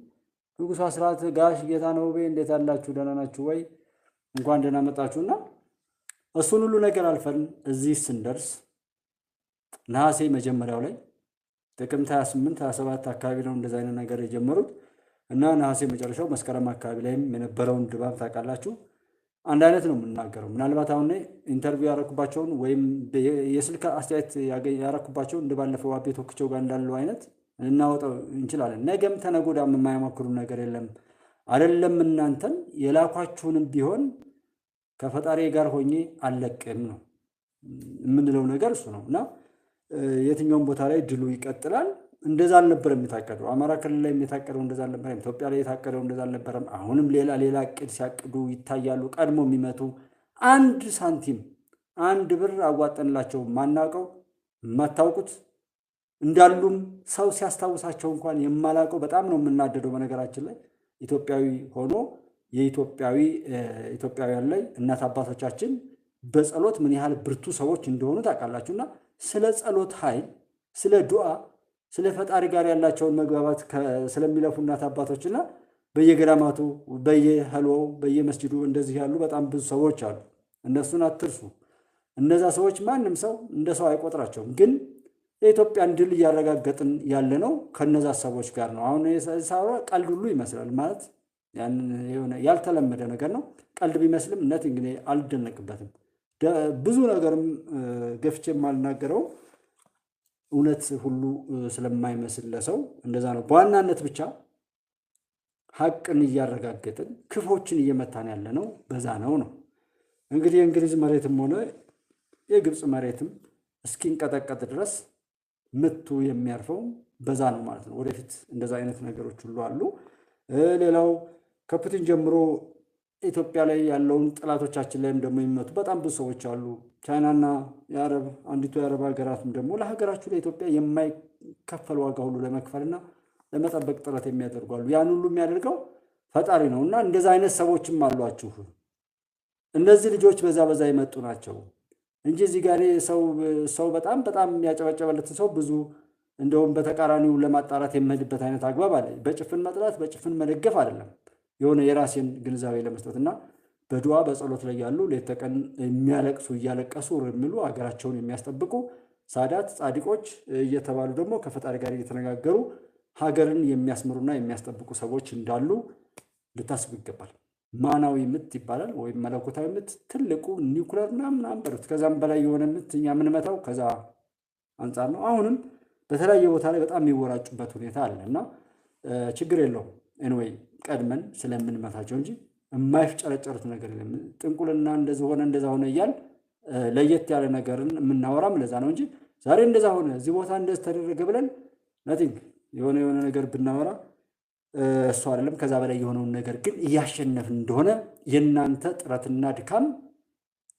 ንጉሱ አስራት፣ ጋሽ ጌታ ነው ወይ እንዴት አላችሁ? ደህና ናችሁ ወይ? እንኳን ደህና መጣችሁና እሱን ሁሉ ነገር አልፈን እዚህ ስንደርስ ነሐሴ መጀመሪያው ላይ ጥቅምት 28 27 አካባቢ ነው እንደዛ አይነት ነገር የጀመሩት እና ነሐሴ መጨረሻው መስከረም አካባቢ ላይም የነበረውን ድባብ ታውቃላችሁ። አንድ አይነት ነው የምናገረው። ምናልባት አሁን ኢንተርቪው ያረኩባቸውን ወይም የስልክ አስተያየት ያረኩባቸውን እንደባለፈው አቤ ቶክቸው ጋር እንዳለው አይነት እናወጣው እንችላለን። ነገም ተነጎዳም የማይሞክሩ ነገር የለም አይደለም። እናንተን የላኳችሁንም ቢሆን ከፈጣሪ ጋር ሆኜ አለቅም ነው የምንለው ነገር እሱ ነው እና የትኛውም ቦታ ላይ ድሉ ይቀጥላል። እንደዛ አልነበረም የታቀደው። አማራ ክልል ላይ የታቀደው እንደዛ አልነበረም። ኢትዮጵያ ላይ የታቀደው እንደዛ አልነበረም። አሁንም ሌላ እቅድ ሲያቅዱ ይታያሉ። ቀድሞ የሚመቱ አንድ ሳንቲም አንድ ብር አዋጠንላቸው ማናውቀው የማታውቁት እንዳሉም ሰው ሲያስታውሳቸው እንኳን የማላውቀው በጣም ነው የምናደደው። በነገራችን ላይ ኢትዮጵያዊ ሆኖ ኢትዮጵያውያን ላይ እናት አባቶቻችን በጸሎት ምን ያህል ብርቱ ሰዎች እንደሆኑ ታውቃላችሁና ስለ ጸሎት ኃይል፣ ስለ ዱዓ፣ ስለ ፈጣሪ ጋር ያላቸውን መግባባት ስለሚለፉ እናት አባቶችና በየገዳማቱ በየህልዋው በየመስጂዱ እንደዚህ ያሉ በጣም ብዙ ሰዎች አሉ። እነሱን አትርሱ። እነዛ ሰዎች ማንም ሰው እንደ ሰው አይቆጥራቸውም። ግን የኢትዮጵያን ድል እያረጋገጥን ያለ ነው ከነዛ ሰዎች ጋር ነው። አሁን የሳራ ቀልድ ሁሉ ይመስላል ማለት ያልተለመደ ነገር ነው። ቀልድ ቢመስልም እነት እንግዲህ አልደነቅበትም። ብዙ ነገርም ገፍቼ የማልናገረው እውነት ሁሉ ስለማይመስል ለሰው እንደዛ ነው። በዋናነት ብቻ ሀቅን እያረጋገጥን ክፎችን እየመታን ያለ ነው በዛ ነው። እንግዲህ የእንግሊዝ መሬትም ሆነ የግብፅ መሬትም እስኪንቀጠቀጥ ድረስ ምቱ የሚያርፈው በዛ ነው ማለት ነው። ወደፊት እንደዛ አይነት ነገሮች ሁሉ አሉ። ሌላው ከፑቲን ጀምሮ ኢትዮጵያ ላይ ያለውን ጠላቶቻችን ላይም ደግሞ የሚመቱ በጣም ብዙ ሰዎች አሉ። ቻይናና አንዲቱ የአረብ ሀገራትም ደግሞ ለሀገራችሁ ለኢትዮጵያ የማይከፈል ዋጋ ሁሉ ለመክፈልና ለመጠበቅ ጥረት የሚያደርጉ አሉ። ያን ሁሉ የሚያደርገው ፈጣሪ ነው እና እንደዛ አይነት ሰዎችም አሏችሁ። እነዚህ ልጆች በዛ የመጡ ናቸው እንጂ እዚህ ጋር ሰው በጣም ያጨበጨበለትን ሰው ብዙ እንደውም በተቃራኒው ለማጣራት የምሄድበት አይነት አግባብ አለ። በጭፍን መጥላት በጭፍን መደገፍ አይደለም። የሆነ የራሴን ግንዛቤ ለመስጠትና በዱዓ በጸሎት ላይ ያሉ ሌት ተቀን የሚያለቅሱ እያለቀሱ የሚሉ ሀገራቸውን የሚያስጠብቁ ሳዳት ጻድቆች እየተባሉ ደግሞ ከፈጣሪ ጋር እየተነጋገሩ ሀገርን የሚያስምሩና የሚያስጠብቁ ሰዎች እንዳሉ ልታስቡ ይገባል። ማናዊ ምት ይባላል ወይም መለኮታዊ ምት ትልቁ ኒውክሌር ምናምን በሉት ከዛም በላይ የሆነ ምት እኛ የምንመታው ከዛ አንጻር ነው። አሁንም በተለያየ ቦታ ላይ በጣም የሚወራጩበት ሁኔታ አለ እና ችግር የለውም ኤኒዌይ ቀድመን ስለምንመታቸው እንጂ የማይፍጨረጨሩት ነገር የለም። ጥንቁልና እንደዛ ሆነ እያል ለየት ያለ ነገርን የምናወራም ለዛ ነው እንጂ ዛሬ እንደዛ ሆነ እዚህ ቦታ እንደዚህ ተደረገ ብለን ናቲንግ የሆነ ነገር ብናወራ እሱ አይደለም። ከዛ በላይ የሆነውን ነገር ግን እያሸነፍን እንደሆነ የእናንተ ጥረትና ድካም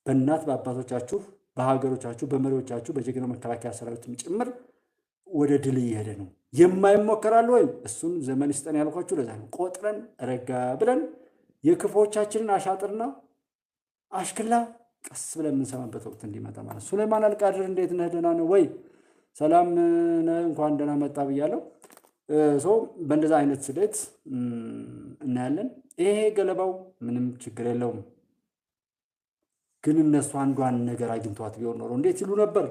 በእናት በአባቶቻችሁ በሀገሮቻችሁ በመሪዎቻችሁ በጀግናው መከላከያ ሰራዊትም ጭምር ወደ ድል እየሄደ ነው። የማይሞከራል ወይ እሱን ዘመን ይስጠን ያልኳችሁ ለዛ ነው። ቆጥረን ረጋ ብለን የክፎቻችንን አሻጥርና አሽክላ ቀስ ብለን የምንሰማበት ወቅት እንዲመጣ ማለት ሱሌማን አልቃድር እንዴት ነህ? ደህና ነው ወይ? ሰላም ነህ? እንኳን ደህና መጣ ብያለሁ። በእንደዛ አይነት ስሌት እናያለን። ይሄ ገለባው ምንም ችግር የለውም። ግን እነሱ አንዷን ነገር አግኝተዋት ቢሆን ኖሮ እንዴት ይሉ ነበር?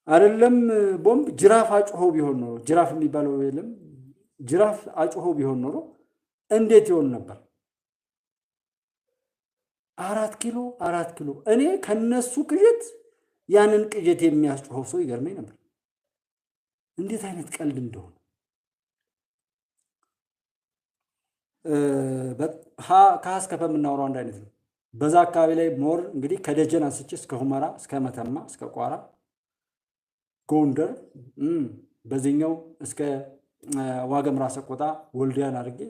አይደለም ቦምብ ጅራፍ አጭሆ ቢሆን ኖሮ ጅራፍ የሚባለው የለም ጅራፍ አጭሆ ቢሆን ኖሮ እንዴት ይሆን ነበር? 4 ኪሎ እኔ ከነሱ ቅዠት ያንን ቅዠት የሚያስጮኸው ሰው ይገርመኝ ነበር። እንዴት አይነት ቀልድ እንደሆነ ከሀስከፈ የምናወራው አንድ አይነት ነው። በዛ አካባቢ ላይ ሞር እንግዲህ ከደጀን አንስቼ እስከ ሁመራ እስከ መተማ እስከ ቋራ ጎንደር በዚህኛው እስከ ዋገምራ ሰቆጣ ወልዲያን አድርጌ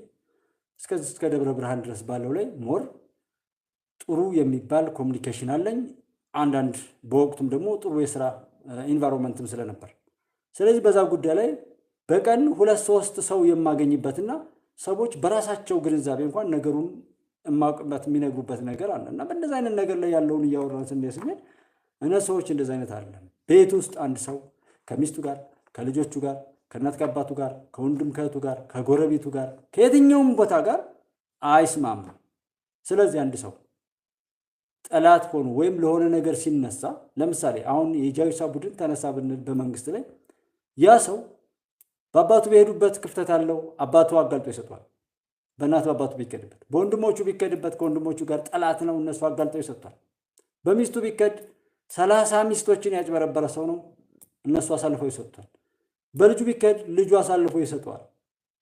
እስከ ደብረ ብርሃን ድረስ ባለው ላይ ሞር ጥሩ የሚባል ኮሚኒኬሽን አለኝ። አንዳንድ በወቅቱም ደግሞ ጥሩ የስራ ኢንቫይሮንመንትም ስለነበር ስለዚህ በዛ ጉዳይ ላይ በቀን 2-3 ሰው የማገኝበትና ሰዎች በራሳቸው ግንዛቤ እንኳን ነገሩን የማውቅበት የሚነግሩበት ነገር አለ እና በእንደዛ አይነት ነገር ላይ ያለውን እያወራን ስንሄድ እነሱ ሰዎች እንደዛ አይነት አይደለም። ቤት ውስጥ አንድ ሰው ከሚስቱ ጋር ከልጆቹ ጋር ከእናት ከአባቱ ጋር ከወንድም ከእህቱ ጋር ከጎረቤቱ ጋር ከየትኛውም ቦታ ጋር አይስማማም። ስለዚህ አንድ ሰው ጠላት ሆኖ ወይም ለሆነ ነገር ሲነሳ ለምሳሌ አሁን የጃዊሳ ቡድን ተነሳ ብንል በመንግስት ላይ ያ ሰው በአባቱ በሄዱበት ክፍተት አለው አባቱ አጋልጦ ይሰጧል። በእናት በአባቱ ቢከድበት በወንድሞቹ ቢከድበት ከወንድሞቹ ጋር ጠላት ነው እነሱ አጋልጦ ይሰጧል። በሚስቱ ቢከድ 30 ሚስቶችን ያጭበረበረ ሰው ነው እነሱ አሳልፈው ይሰጧል። በልጁ ቢከድ ልጁ አሳልፎ ይሰጧል።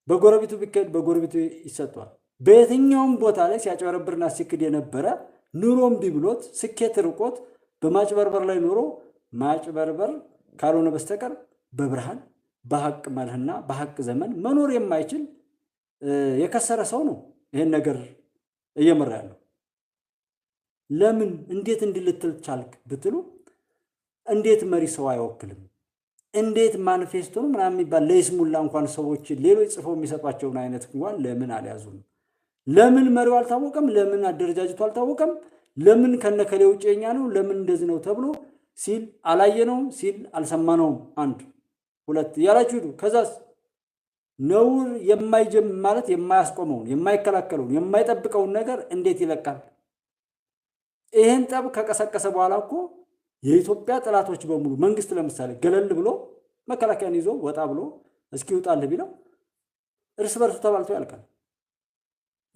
በጎረቤቱ ቢከድ በጎረቤቱ ይሰጧል። በየትኛውም ቦታ ላይ ሲያጭበረብርና ሲክድ የነበረ ኑሮም ቢብሎት ስኬት ርቆት በማጭበርበር ላይ ኑሮ ማጭበርበር ካልሆነ በስተቀር በብርሃን በሐቅ መልህና በሐቅ ዘመን መኖር የማይችል የከሰረ ሰው ነው ይሄን ነገር እየመራ ያለው። ለምን እንዴት እንድልትል ቻልክ ብትሉ እንዴት መሪ ሰው አይወክልም? እንዴት ማኒፌስቶ ነው ምናምን የሚባል ለይስሙላ እንኳን ሰዎች ሌሎች ጽፈው የሚሰጧቸውን አይነት እንኳን ለምን አልያዙም? ለምን መሪው አልታወቀም? ለምን አደረጃጀቱ አልታወቀም? ለምን ከነከሌ ውጭኛ ነው? ለምን እንደዚህ ነው ተብሎ ሲል አላየነውም፣ ሲል አልሰማነውም። 1 2 እያላችሁ ሂዱ። ከዛስ ነውር የማይጀም ማለት የማያስቆመውን የማይከላከለውን የማይጠብቀውን ነገር እንዴት ይለቃል? ይሄን ጠብ ከቀሰቀሰ በኋላ እኮ የኢትዮጵያ ጠላቶች በሙሉ መንግስት ለምሳሌ ገለል ብሎ መከላከያን ይዞ ወጣ ብሎ እስኪ ይውጣልህ ቢለው እርስ በርሱ ተባልቶ ያልቃል።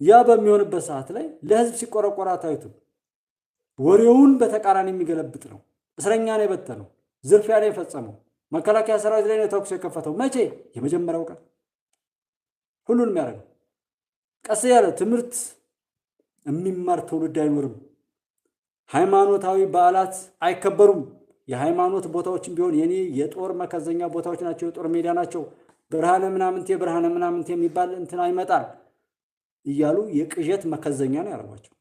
ያ በሚሆንበት ሰዓት ላይ ለህዝብ ሲቆረቆራ ታዩት። ወሬውን በተቃራኒ የሚገለብጥ ነው። እስረኛ ነው የበተነው፣ ዝርፊያ ነው የፈጸመው፣ መከላከያ ሰራዊት ላይ ነው ተኩስ የከፈተው። መቼ? የመጀመሪያው ቀን። ሁሉንም ያደረገው ቀስ ያለ ትምህርት የሚማር ትውልድ አይኖርም። ሃይማኖታዊ በዓላት አይከበሩም። የሃይማኖት ቦታዎችም ቢሆን የኔ የጦር መከዘኛ ቦታዎች ናቸው፣ የጦር ሜዳ ናቸው። ብርሃነ ምናምንቴ የሚባል እንትን አይመጣል እያሉ የቅዠት መከዘኛ ነው ያደረጓቸው።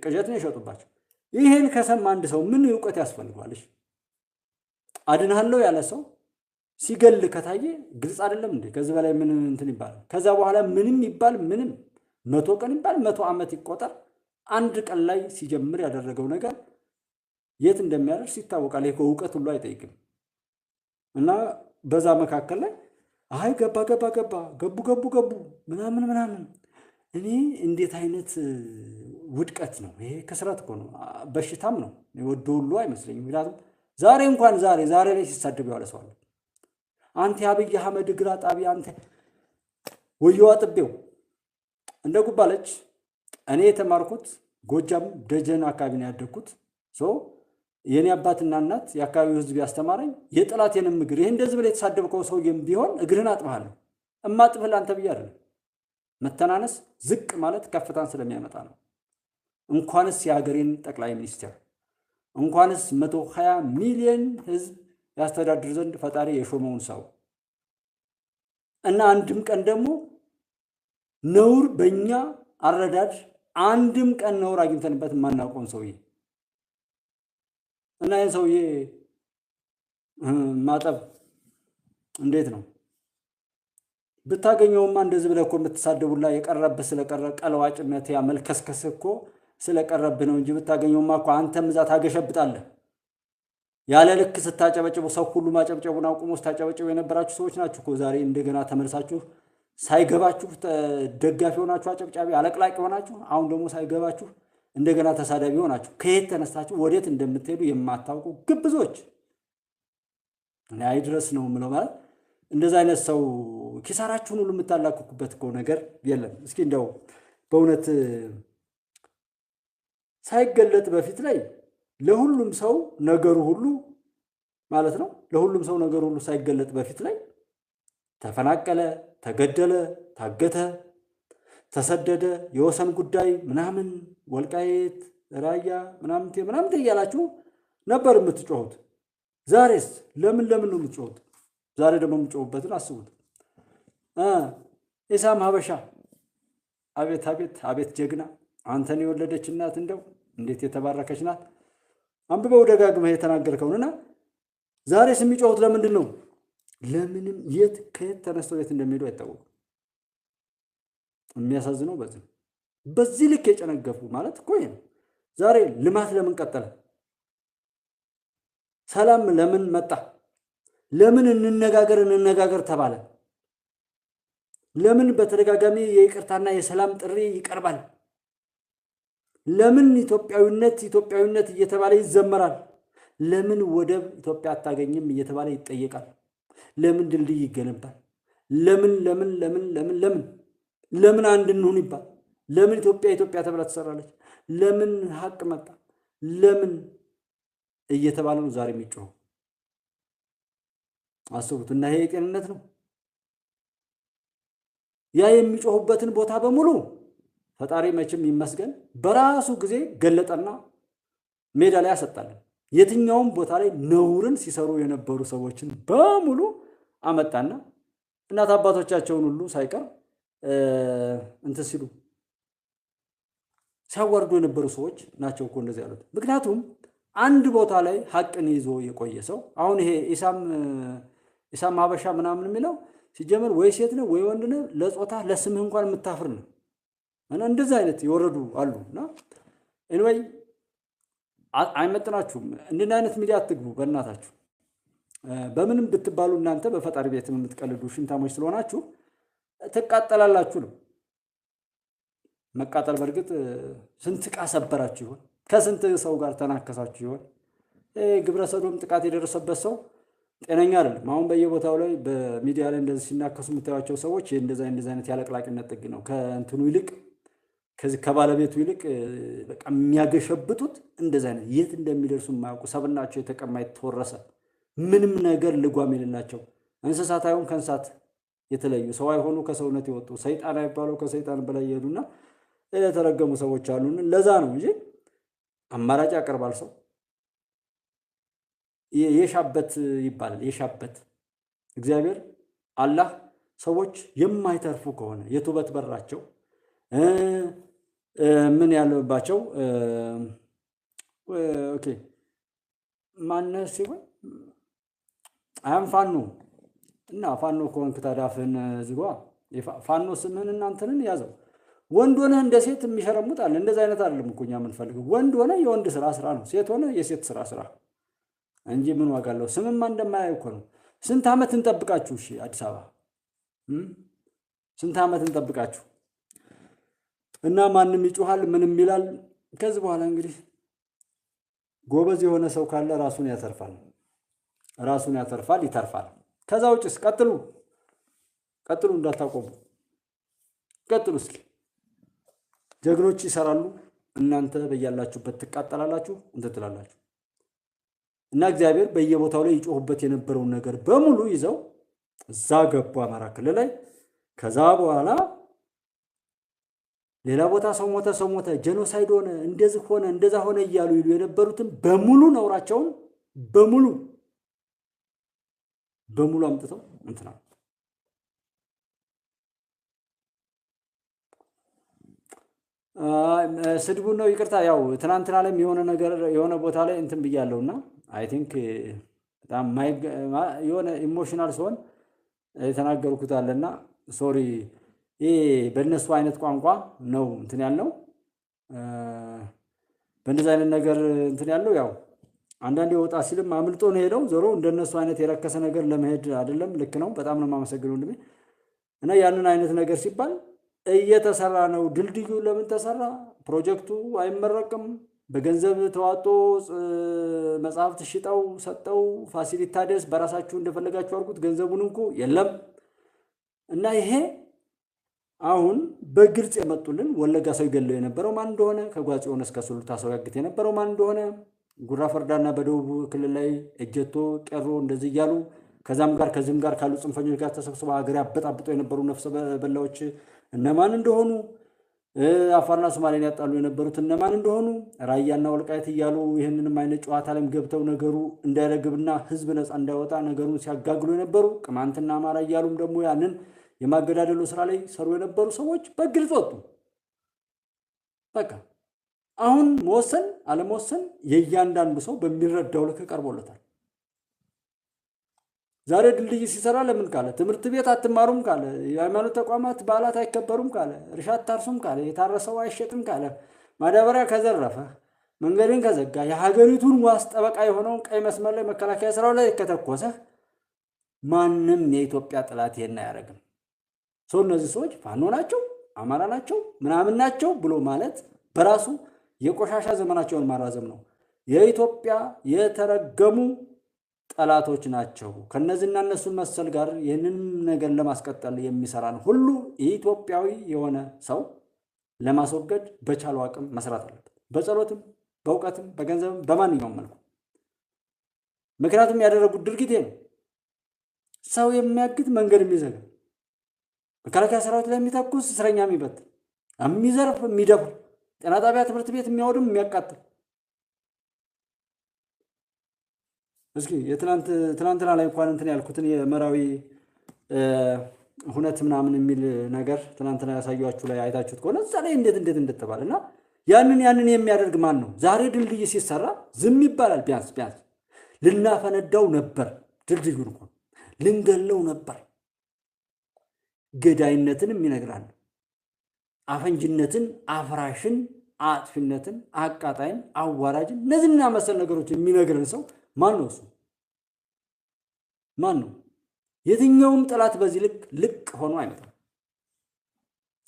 ቅዠት ነው የሸጡባቸው። ይህን ከሰማ አንድ ሰው ምን እውቀት ያስፈልገዋል? አድንሃለሁ ያለ ሰው ሲገል ከታየ ግልጽ አይደለም እንዴ? ከዚህ በላይ ምን እንትን ይባላል? ከዛ በኋላ ምንም ይባል ምንም 100 ቀን ይባል 100 ዓመት ይቆጠር አንድ ቀን ላይ ሲጀምር ያደረገው ነገር የት እንደሚያደርስ ይታወቃል። ይሄ እውቀት ሁሉ አይጠይቅም። እና በዛ መካከል ላይ አይ ገቡ ምናምን እኔ እንዴት አይነት ውድቀት ነው ይሄ? ከስራት እኮ ነው፣ በሽታም ነው። ወዶ ሁሉ አይመስለኝም። ምክንያቱም ዛሬ እንኳን ዛሬ ላይ ሲሳደብ ያለ ሰው አለ። አንተ አብይ አህመድ ግራ ጣቢ፣ አንተ ወየዋ ጥቤው እንደ ጉባለች። እኔ የተማርኩት ጎጃም ደጀን አካባቢ ነው ያደግኩት። የኔ አባትና እናት የአካባቢው ህዝብ ያስተማረኝ የጠላቴንም እግር ይሄ እንደዚህ ብለህ የተሳደብከው ሰውዬም ቢሆን እግርህን አጥብሃለሁ። እማጥብህ አንተ ብዬ አይደለም። መተናነስ ዝቅ ማለት ከፍታን ስለሚያመጣ ነው። እንኳንስ የሀገሬን ጠቅላይ ሚኒስትር እንኳንስ 120 ሚሊዮን ህዝብ ያስተዳድር ዘንድ ፈጣሪ የሾመውን ሰው እና አንድም ቀን ደግሞ ነውር በእኛ አረዳድ አንድም ቀን ነውር አግኝተንበት የማናውቀውን ሰውዬ እና ይህን ሰውዬ ማጠብ እንዴት ነው? ብታገኘውማ እንደዚህ ብለህ እኮ የምትሳደቡላ የቀረብህ ስለቀረ ቀለዋጭነት ያ መልከስከስ እኮ ስለቀረብህ ነው እንጂ ብታገኘውማ እኮ አንተም እዛ ታገሸብጣለህ። ያለ ልክ ስታጨበጭቡ ሰው ሁሉ ማጨብጨቡን አቁሞ ስታጨበጭቡ የነበራችሁ ሰዎች ናችሁ እኮ ዛሬ እንደገና ተመልሳችሁ ሳይገባችሁ ደጋፊ ሆናችሁ አጨብጫቢ አለቅላቂ ሆናችሁ፣ አሁን ደግሞ ሳይገባችሁ እንደገና ተሳዳቢ ሆናችሁ ከየት ተነስታችሁ ወዴት እንደምትሄዱ የማታውቁ ግብዞች። እኔ አይድረስ ነው የምለው። ማለት እንደዛ አይነት ሰው ኪሳራችሁን ሁሉ የምታላክኩበት እኮ ነገር የለም። እስኪ እንደው በእውነት ሳይገለጥ በፊት ላይ ለሁሉም ሰው ነገሩ ሁሉ ማለት ነው። ለሁሉም ሰው ነገሩ ሁሉ ሳይገለጥ በፊት ላይ ተፈናቀለ፣ ተገደለ፣ ታገተ፣ ተሰደደ፣ የወሰን ጉዳይ ምናምን ወልቃይት ራያ ምናምን እያላችሁ ነበር የምትጮሁት። ዛሬስ ለምን ነው የምትጮሁት? ዛሬ ደግሞ የምትጮሁበትን አስቡት። ኢሳም ሀበሻ አቤት ጀግና! አንተን የወለደች እናት እንደው እንዴት የተባረከች ናት! አንብበው ደጋግመህ የተናገርከውንና ዛሬስ የሚጮሁት ለምንድን ነው? ለምንም ከየት ተነስተው የት እንደሚሄዱ አይታወቁም። የሚያሳዝነው በዚህ ልክ የጨነገፉ ማለት እኮ ይሄ ነው። ዛሬ ልማት ለምን ቀጠለ? ሰላም ለምን መጣ? ለምን እንነጋገር ተባለ? ለምን በተደጋጋሚ የይቅርታና የሰላም ጥሪ ይቀርባል? ለምን ኢትዮጵያዊነት እየተባለ ይዘመራል? ለምን ወደብ ኢትዮጵያ አታገኝም እየተባለ ይጠየቃል? ለምን ድልድይ ይገነባል? ለምን አንድ እንሁን ይባል? ለምን ኢትዮጵያ ተብላ ትሰራለች? ለምን ሀቅ መጣ? ለምን እየተባለ ነው ዛሬ የሚጮኸው? አስቡት። እና ይሄ የጤንነት ነው? ያ የሚጮሁበትን ቦታ በሙሉ ፈጣሪ መቼም ይመስገን በራሱ ጊዜ ገለጠና ሜዳ ላይ ያሰጣለን። የትኛውም ቦታ ላይ ነውርን ሲሰሩ የነበሩ ሰዎችን በሙሉ አመጣና እናት አባቶቻቸውን ሁሉ ሳይቀር እንትን ሲሉ ሲያወርዱ የነበሩ ሰዎች ናቸው እኮ እንደዚህ ያሉት። ምክንያቱም አንድ ቦታ ላይ ሀቅን ይዞ የቆየ ሰው አሁን ይሄ ኢሳም ሀበሻ ምናምን የሚለው ሲጀመር ወይ ሴት ነው ወይ ወንድ ነው፣ ለጾታ ለስምህ እንኳን የምታፍር ነው። እና እንደዚህ አይነት የወረዱ አሉና ኤኒዌይ አይመጥናችሁም። እንደዚህ አይነት ሚዲያ አትግቡ በእናታችሁ። በምንም ብትባሉ እናንተ በፈጣሪ ቤትም የምትቀልዱ ሽንታሞች ስለሆናችሁ ትቃጠላላችሁ ነው። መቃጠል በእርግጥ ስንት ዕቃ ሰበራችሁ ይሆን? ከስንት ሰው ጋር ተናከሳችሁ ይሆን? ግብረ ሰዶም ጥቃት የደረሰበት ሰው ጤነኛ አይደለም። አሁን በየቦታው ላይ በሚዲያ ላይ እንደዚህ ሲናከሱ የምታዩቸው ሰዎች እንደዚህ አይነት ያለቅላቂነት ጥግ ነው። ከእንትኑ ይልቅ ከዚህ ከባለቤቱ ይልቅ በቃ የሚያገሸብጡት እንደዚህ አይነት የት እንደሚደርሱ የማያውቁ ሰብናቸው የተቀማ የተወረሰ ምንም ነገር ልጓም የሌላቸው እንስሳት አይሆን ከእንስሳት የተለዩ ሰው አይሆኑ ከሰውነት የወጡ ሰይጣን አይባለው ከሰይጣን በላይ ይሄዱና የተረገሙ ሰዎች አሉን። ለዛ ነው እንጂ አማራጭ ያቀርባል ሰው የሻበት ይባላል። የሻበት እግዚአብሔር አላህ ሰዎች የማይተርፉ ከሆነ የቱበት በራቸው ምን ያለባቸው ኦኬ ማነው ሲሆን ፋኖ እና ፋኖ ከሆንክ ታዳፍን ዝጓ ፋኖ ስምህን እናንተንን ያዘው። ወንድ ሆነህ እንደ ሴት የሚሸረሙት አለ። እንደዛ አይነት አይደለም እኮ እኛ የምንፈልገው። ወንድ ሆነ የወንድ ስራ ነው፣ ሴት ሆነ የሴት ስራ እንጂ ምን ዋጋ አለው? ስምማ እንደማያዩ እኮ ነው። ስንት ዓመት እንጠብቃችሁ? እሺ አዲስ አበባ ስንት ዓመት እንጠብቃችሁ እና ማንም ይጮሃል ምንም ይላል። ከዚህ በኋላ እንግዲህ ጎበዝ የሆነ ሰው ካለ ራሱን ያተርፋል ይተርፋል። ከዛ ውጭስ ቀጥሉ እንዳታቆሙ ቀጥሉ። እስኪ ጀግኖች ይሰራሉ፣ እናንተ በያላችሁበት ትቃጠላላችሁ እንትላላችሁ። እና እግዚአብሔር በየቦታው ላይ ይጮህበት የነበረውን ነገር በሙሉ ይዘው እዛ ገቡ አማራ ክልል ላይ። ከዛ በኋላ ሌላ ቦታ ሰው ሞተ፣ ጄኖሳይድ ሆነ፣ እንደዚህ ሆነ፣ እንደዛ ሆነ እያሉ ይሉ የነበሩትን በሙሉ ነውራቸውን በሙሉ አምጥተው እንትና ስድቡን ነው ይቅርታ። ያው ትናንትና ላይ የሆነ ቦታ ላይ እንትን ብያለሁና አይ ቲንክ በጣም የሆነ ኢሞሽናል ሲሆን የተናገርኩት አለና ሶሪ። ይሄ በእነሱ አይነት ቋንቋ ነው እንትን ያለው በእንደዚህ አይነት ነገር እንትን ያለው ያው አንዳንዴ ወጣ ሲልም አምልጦ ነው ሄደው ዞሮ እንደነሱ አይነት የረከሰ ነገር ለመሄድ አይደለም። ልክ ነው። በጣም ነው የማመሰግነው ወንድሜ። እና ያንን አይነት ነገር ሲባል እየተሰራ ነው። ድልድዩ ለምን ተሰራ? ፕሮጀክቱ አይመረቅም። በገንዘብ ተዋጦ መጽሐፍት ሽጠው ሰጠው ፋሲሊቲ ታደስ በራሳችሁ እንደፈለጋችሁ አድርጉት ገንዘቡን እንኳ የለም። እና ይሄ አሁን በግልጽ የመጡልን ወለጋ ሰው ይገለው የነበረው ማን እንደሆነ ከጓጽዮን እስከ ሱሉልታ ሰው ያግት የነበረው ማን እንደሆነ ጉራ ፈርዳና በደቡብ ክልል ላይ እጀቶ ቀሮ እንደዚህ እያሉ ከዚህም ጋር ካሉ ጽንፈኞች ጋር ተሰብስበው ሀገር ያበጣብጠው የነበሩ ነፍሰ በላዎች እነማን እንደሆኑ አፋርና ሶማሌን ያጣሉ የነበሩት እነማን እንደሆኑ ራያና ወልቃይት እያሉ ይህንንም አይነት ጨዋታ ላይም ገብተው ነገሩ እንዳይረግብና ህዝብ ነፃ እንዳይወጣ ነገሩን ሲያጋግሉ የነበሩ ቅማንትና አማራ እያሉም ደግሞ ያንን የማገዳደሉ ስራ ላይ ሰሩ የነበሩ ሰዎች በግልጽ ወጡ። በቃ አሁን መወሰን አለመወሰን የእያንዳንዱ ሰው በሚረዳው ልክ ቀርቦለታል። ዛሬ ድልድይ ሲሰራ ለምን ካለ፣ ትምህርት ቤት አትማሩም ካለ፣ የሃይማኖት ተቋማት በዓላት አይከበሩም ካለ፣ እርሻ አታርሱም ካለ፣ የታረሰው አይሸጥም ካለ፣ ማዳበሪያ ከዘረፈ፣ መንገድን ከዘጋ፣ የሀገሪቱን ዋስ ጠበቃ የሆነውን ቀይ መስመር ላይ መከላከያ ስራው ላይ ከተኮሰ ማንም የኢትዮጵያ ጠላት ይሄን አያደርግም። ሰው እነዚህ ሰዎች ፋኖ ናቸው፣ አማራ ናቸው፣ ምናምን ናቸው ብሎ ማለት በራሱ የቆሻሻ ዘመናቸውን ማራዘም ነው። የኢትዮጵያ የተረገሙ ጠላቶች ናቸው። ከነዚህና እነሱን መሰል ጋር ይህንን ነገር ለማስቀጠል የሚሰራን ሁሉ ኢትዮጵያዊ የሆነ ሰው ለማስወገድ በቻለው አቅም መስራት አለበት። በጸሎትም፣ በእውቀትም፣ በገንዘብም በማንኛውም መልኩ። ምክንያቱም ያደረጉት ድርጊት ነው። ሰው የሚያግት መንገድ የሚዘጋ መከላከያ ሰራዊት ላይ የሚተኩስ እስረኛ የሚበት የሚዘርፍ የሚደፍር ጤና ጣቢያ ትምህርት ቤት የሚያወድም የሚያቃጥል እስኪ የትናንትና ላይ እንኳን እንትን ያልኩትን የመራዊ ሁነት ምናምን የሚል ነገር ትናንትና ያሳያችሁ ላይ አይታችሁት ከሆነ እዛ ላይ እንዴት እንደተባለና ያንን የሚያደርግ ማን ነው? ዛሬ ድልድይ ሲሰራ ዝም ይባላል? ቢያንስ ልናፈነዳው ነበር፣ ድልድዩን እንኳን ልንገለው ነበር። ገዳይነትንም ይነግራል፣ አፈንጅነትን፣ አፍራሽን፣ አጥፊነትን፣ አቃጣይን፣ አዋራጅን እነዚህና መሰል ነገሮች የሚነግረን ሰው ማን ነው? እሱ ማን ነው? የትኛውም ጠላት በዚህ ልቅ ሆኖ አይመጣም።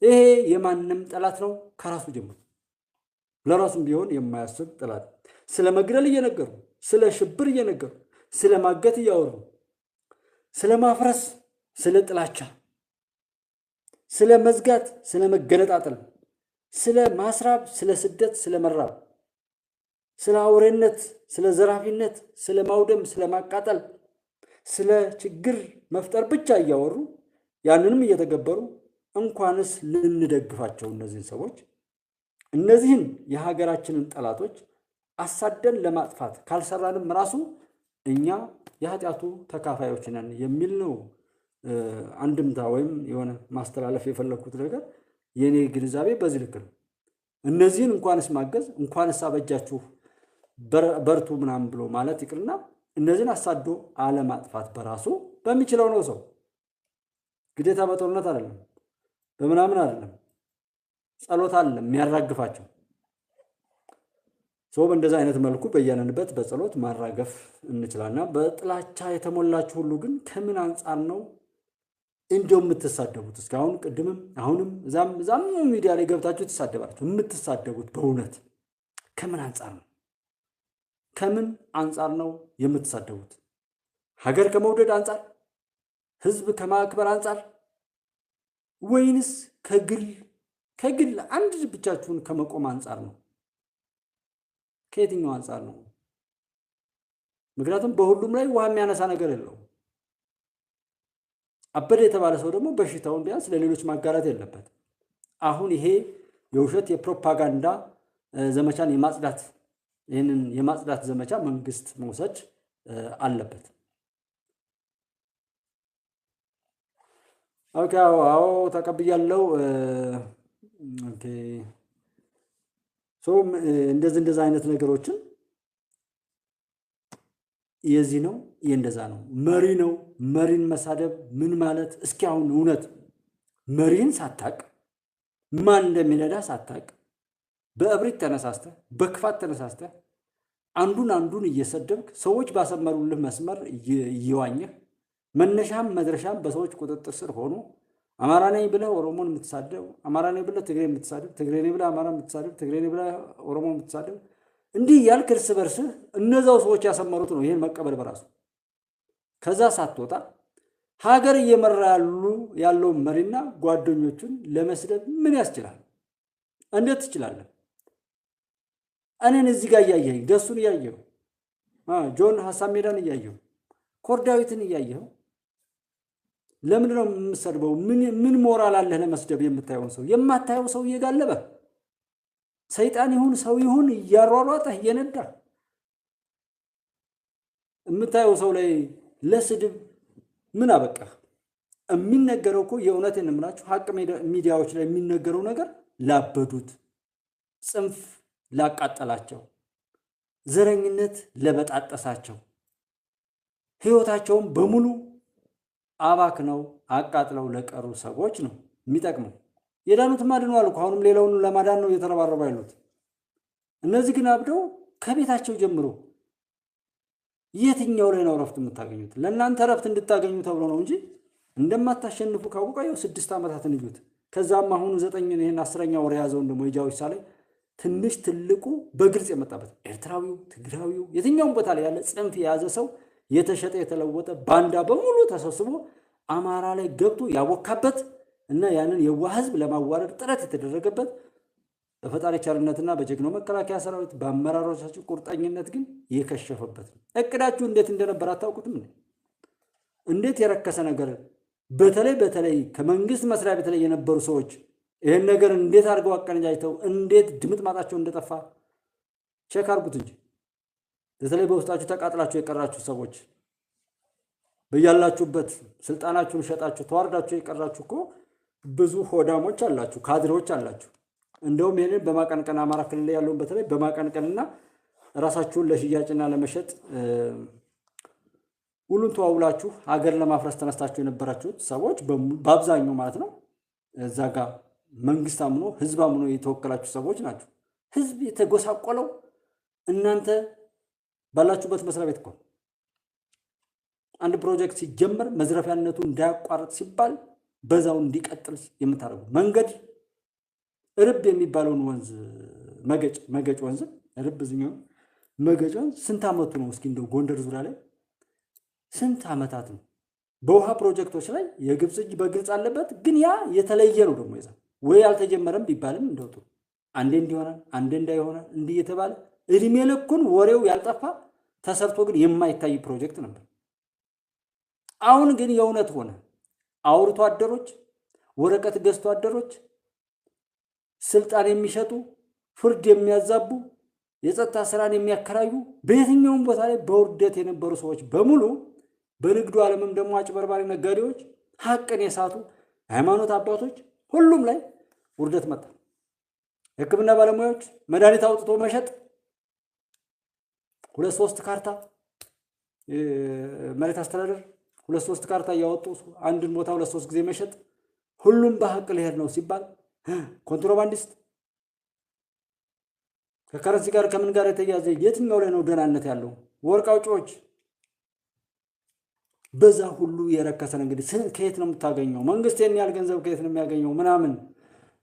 ይሄ የማንም ጠላት ነው ከራሱ ጀምሮ ለራሱም ቢሆን የማያስብ ጠላት። ስለ መግደል እየነገሩ፣ ስለ ሽብር እየነገሩ፣ ስለ ማገት እያወሩ፣ ስለ ማፍረስ፣ ስለ ጥላቻ፣ ስለ መዝጋት፣ ስለ መገነጣጠል፣ ስለ ማስራብ፣ ስለ ስደት፣ ስለ መራብ፣ ስለ አውሬነት፣ ስለ ዘራፊነት፣ ስለ ማውደም፣ ስለ ማቃጠል፣ ስለ ችግር መፍጠር ብቻ እያወሩ ያንንም እየተገበሩ እንኳንስ ልንደግፋቸው እነዚህን ሰዎች እነዚህን የሀገራችንን ጠላቶች አሳደን ለማጥፋት ካልሰራንም ራሱ እኛ የኃጢአቱ ተካፋዮች ነን የሚል ነው አንድምታ ወይም የሆነ ማስተላለፍ የፈለኩት ነገር። የኔ ግንዛቤ በዚህ ልክ ነው። እነዚህን እንኳንስ ማገዝ እንኳንስ አበጃችሁ በርቱ ምናምን ብሎ ማለት ይቅርና እነዚህን አሳዶ አለማጥፋት በራሱ በሚችለው ነው። ሰው ግዴታ በጦርነት አይደለም፣ በምናምን አይደለም፣ ጸሎት አይደለም የሚያራግፋቸው። ሰው በእንደዛ አይነት መልኩ በያነንበት በጸሎት ማራገፍ እንችላልና በጥላቻ የተሞላችሁ ሁሉ ግን ከምን አንጻር ነው እንደው የምትሳደቡት እስካሁን ቅድምም አሁንም እዛም ሚዲያ ላይ ገብታችሁ ትሳደባላችሁ። የምትሳደቡት በእውነት ከምን አንጻር ነው? ከምን አንጻር ነው የምትሳደቡት? ሀገር ከመውደድ አንጻር፣ ህዝብ ከማክበር አንጻር ወይንስ ከግል አንድ ብቻችሁን ከመቆም አንጻር ነው? ከየትኛው አንጻር ነው? ምክንያቱም በሁሉም ላይ ውሃ የሚያነሳ ነገር የለውም። አበደ የተባለ ሰው ደግሞ በሽታውን ቢያንስ ለሌሎች ማጋራት የለበት። አሁን ይሄ የውሸት የፕሮፓጋንዳ ዘመቻን ይህንን የማጽዳት ዘመቻ መንግስት መውሰድ አለበት። ኦኬ፣ አዎ ተቀብያለሁ። ኦኬ ሶ እንደዛ አይነት ነገሮችን የዚህ ነው የእንደዛ ነው። መሪ ነው መሪን መሳደብ ምን ማለት? እስኪ አሁን እውነት መሪን ሳታቅ ማን እንደሚነዳ ሳታቅ በእብሪት ተነሳስተ በክፋት ተነሳስተ አንዱን እየሰደብክ ሰዎች ባሰመሩልህ መስመር እየዋኘህ መነሻም መድረሻም በሰዎች ቁጥጥር ስር ሆኖ አማራ ነኝ ብለህ ኦሮሞን የምትሳደብ፣ አማራ ነኝ ብለህ ትግሬ የምትሳደብ፣ ትግሬ ነኝ ብለህ አማራ የምትሳደብ፣ ትግሬ ነኝ ብለህ ኦሮሞ የምትሳደብ እንዲህ ያልክ እርስ በርስህ እነዛው ሰዎች ያሰመሩት ነው ይሄን መቀበል በራሱ። ከዛ ሳትወጣ ሀገር እየመራ ያለው መሪና ጓደኞቹን ለመስደብ ምን ያስችላል? እንዴት ትችላለህ? እኔን እዚህ ጋር እያየኸኝ ደሱን እያየኸው ጆን ሀሳብ ሜዳን እያየኸው ኮርዳዊትን እያየኸው ለምንድን ነው የምትሰድበው? ምን ሞራል አለህ ለመስደብ? የምታየውን ሰው የማታየው ሰው እየጋለበ ሰይጣን ይሁን ሰው ይሁን እያሯሯጠህ እየነዳ የምታየው ሰው ላይ ለስድብ ምን አበቃህ? የሚነገረው እኮ የእውነቴን እምላችሁ ሀቅ ሚዲያዎች ላይ የሚነገረው ነገር ላበዱት፣ ጽንፍ ላቃጠላቸው፣ ዘረኝነት ለበጣጠሳቸው፣ ህይወታቸውን በሙሉ አባክነው አቃጥለው ለቀሩ ሰዎች ነው የሚጠቅመው። የዳኑትማ ድነዋል እኮ አሁንም ሌላውን ለማዳን ነው እየተረባረቡ ያሉት። እነዚህ ግን አብደው ከቤታቸው ጀምሮ የትኛው ላይ ነው ረፍት የምታገኙት? ለእናንተ ረፍት እንድታገኙ ተብሎ ነው እንጂ እንደማታሸንፉ ካወቃየው 6 ዓመታትን እዩት። ከዛም አሁኑ 9 ይሄን 10ኛ ወር የያዘውን ደግሞ የጃዊሳ ላይ ትንሽ ትልቁ በግልጽ የመጣበት ኤርትራዊው፣ ትግራዊው የትኛውም ቦታ ላይ ያለ ጽንፍ የያዘ ሰው የተሸጠ የተለወጠ ባንዳ በሙሉ ተሰብስቦ አማራ ላይ ገብቶ ያወካበት እና ያንን የዋህ ህዝብ ለማዋረድ ጥረት የተደረገበት በፈጣሪ ቸርነትና በጀግናው መከላከያ ሰራዊት በአመራሮቻችሁ ቁርጠኝነት ግን የከሸፈበት ነው። እቅዳችሁ እንዴት እንደነበር አታውቁትም? እንዴት የረከሰ ነገር በተለይ ከመንግስት መስሪያ ቤት ላይ የነበሩ ሰዎች ይህን ነገር እንዴት አድርገው አቀነጃጅተው እንዴት ድምጥማጣቸው እንደጠፋ ቼክ አድርጉት እንጂ በተለይ በውስጣችሁ ተቃጥላችሁ የቀራችሁ ሰዎች በያላችሁበት ስልጣናችሁን ሸጣችሁ ተዋርዳችሁ የቀራችሁ እኮ ብዙ ሆዳሞች አላችሁ፣ ካድሬዎች አላችሁ። እንደውም ይህንን በማቀንቀን አማራ ክልል ያለውን በተለይ በማቀንቀንና ራሳችሁን ለሽያጭና ለመሸጥ ሁሉን ተዋውላችሁ ሀገር ለማፍረስ ተነስታችሁ የነበራችሁት ሰዎች በአብዛኛው ማለት ነው እዛ ጋር መንግስት አምኖ ህዝብ አምኖ የተወከላችሁ ሰዎች ናቸው። ህዝብ የተጎሳቆለው እናንተ ባላችሁበት መስሪያ ቤት እኮ አንድ ፕሮጀክት ሲጀመር መዝረፊያነቱ እንዳያቋርጥ ሲባል በዛው እንዲቀጥል የምታደርጉ መንገድ ርብ የሚባለውን ወንዝ መገጭ ወንዝ ርብ ዝኛው መገጭ ወንዝ ስንት ዓመቱ ነው? እስኪ እንደው ጎንደር ዙሪያ ላይ ስንት ዓመታት ነው? በውሃ ፕሮጀክቶች ላይ የግብፅ እጅ በግልጽ አለበት። ግን ያ የተለየ ነው ደግሞ ይዛ ወይ አልተጀመረም ቢባልም እንደውጡ አንዴ እንዲሆናል አንዴ እንዳይሆናል እንዲህ የተባለ እድሜ ልኩን ወሬው ያልጠፋ ተሰርቶ ግን የማይታይ ፕሮጀክት ነበር። አሁን ግን የእውነት ሆነ። አውርቶ አደሮች፣ ወረቀት ገዝቶ አደሮች፣ ስልጣን የሚሸጡ፣ ፍርድ የሚያዛቡ፣ የጸጥታ ስራን የሚያከራዩ በየትኛውም ቦታ ላይ በውርደት የነበሩ ሰዎች በሙሉ በንግዱ ዓለምም ደግሞ አጭበርባሪ ነጋዴዎች፣ ሀቅን የሳቱ ሃይማኖት አባቶች ሁሉም ላይ ውርደት መጣ። የሕክምና ባለሙያዎች መድኃኒት አውጥቶ መሸጥ 2-3 ካርታ መሬት አስተዳደር 2-3 ካርታ እያወጡ አንድን ቦታ 2-3 ጊዜ መሸጥ ሁሉም በሀቅ ሊሄድ ነው ሲባል ኮንትሮባንዲስት ከከረንሲ ጋር ከምን ጋር የተያዘ የትኛው ላይ ነው ደህናነት ያለው? ወርቅ አውጪዎች በዛ ሁሉ የረከሰ እንግዲህ ከየት ነው የምታገኘው? መንግስት ያል ገንዘብ ከየት ነው የሚያገኘው? ምናምን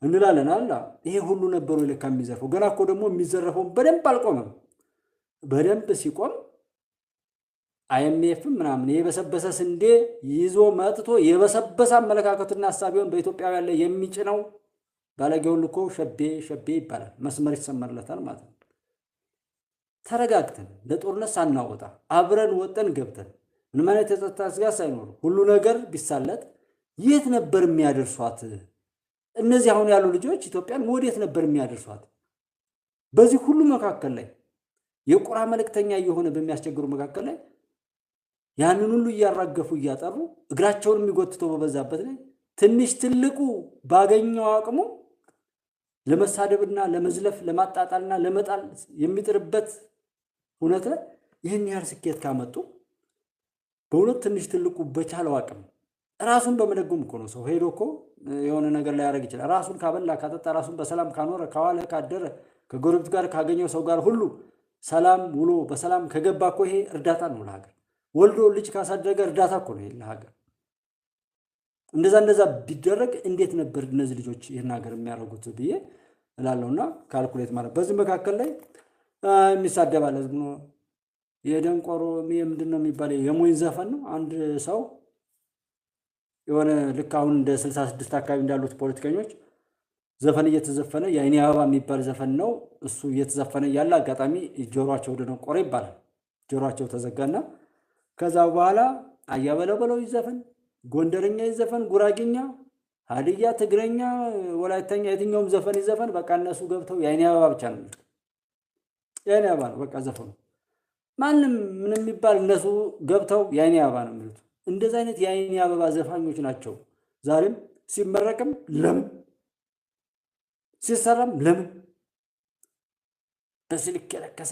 እንላለን አላ ይሄ ሁሉ ነበሩ ለካ የሚዘርፈው። ገና እኮ ደግሞ የሚዘረፈው በደንብ አልቆመም። በደንብ ሲቆም አይኤምኤፍ ምናምን የበሰበሰ ስንዴ ይዞ መጥቶ የበሰበሰ አመለካከቱና ሐሳቢውን በኢትዮጵያውያን ላይ የሚጭነው ባለጌው ልኮ ሸቤ ይባላል። መስመር ይሰመርለታል ማለት ነው። ተረጋግተን ለጦርነት ሳናወጣ አብረን ወጠን ገብተን ምን ማለት የጸጥታ ስጋት ሳይኖር ሁሉ ነገር ቢሳለጥ የት ነበር የሚያደርሷት? እነዚህ አሁን ያሉ ልጆች ኢትዮጵያን ወዴት ነበር የሚያደርሷት? በዚህ ሁሉ መካከል ላይ የቁራ መልእክተኛ የሆነ በሚያስቸግሩ መካከል ላይ ያንን ሁሉ እያራገፉ እያጠሩ እግራቸውን የሚጎትተው በበዛበት ላይ ትንሽ ትልቁ ባገኘው አቅሙ ለመሳደብና ለመዝለፍ ለማጣጣልና ለመጣል የሚጥርበት ሁኔታ ይህን ያህል ስኬት ካመጡ በእውነት ትንሽ ትልቁ በቻለው አቅም ራሱን በመደጎም እኮ ነው። ሰው ሄዶ እኮ የሆነ ነገር ላይ ያደርግ ይችላል። ራሱን ካበላ ካጠጣ፣ ራሱን በሰላም ካኖረ፣ ከዋለ ካደረ፣ ከጎረቤት ጋር ካገኘው ሰው ጋር ሁሉ ሰላም ውሎ በሰላም ከገባ እኮ ይሄ እርዳታ ነው ለሀገር። ወልዶ ልጅ ካሳደገ እርዳታ እኮ ነው ለሀገር። እንደዛ ቢደረግ እንዴት ነበር እነዚህ ልጆች ይህን ሀገር የሚያደርጉት ብዬ እላለሁና ካልኩሌት ማለት በዚህ መካከል ላይ የሚሳደባለ ዝም የደንቆሮ ምንድን ነው የሚባለው የሞኝ ዘፈን ነው። አንድ ሰው የሆነ ልክ አሁን እንደ 66 አካባቢ እንዳሉት ፖለቲከኞች ዘፈን እየተዘፈነ የአይኔ አበባ የሚባል ዘፈን ነው እሱ እየተዘፈነ ያለ አጋጣሚ ጆሮአቸው ደነቆረ ይባላል። ጆሮአቸው ተዘጋና ከዛ በኋላ አያበለበለው ይዘፈን፣ ጎንደርኛ ይዘፈን፣ ጉራጌኛ፣ ሀዲያ፣ ትግረኛ፣ ወላይተኛ የትኛውም ዘፈን ይዘፈን በቃ እነሱ ገብተው የአይኔ አበባ ብቻ ነው የአይኔ አበባ ነው በቃ ዘፈኑ። ማንም ምን የሚባል እነሱ ገብተው የአይኔ አበባ ነው የሚሉት። እንደዚህ አይነት የአይኔ አበባ ዘፋኞች ናቸው ዛሬም ሲመረቅም ለምን ሲሰራም ለምን በዚህ ልክ የረከሰ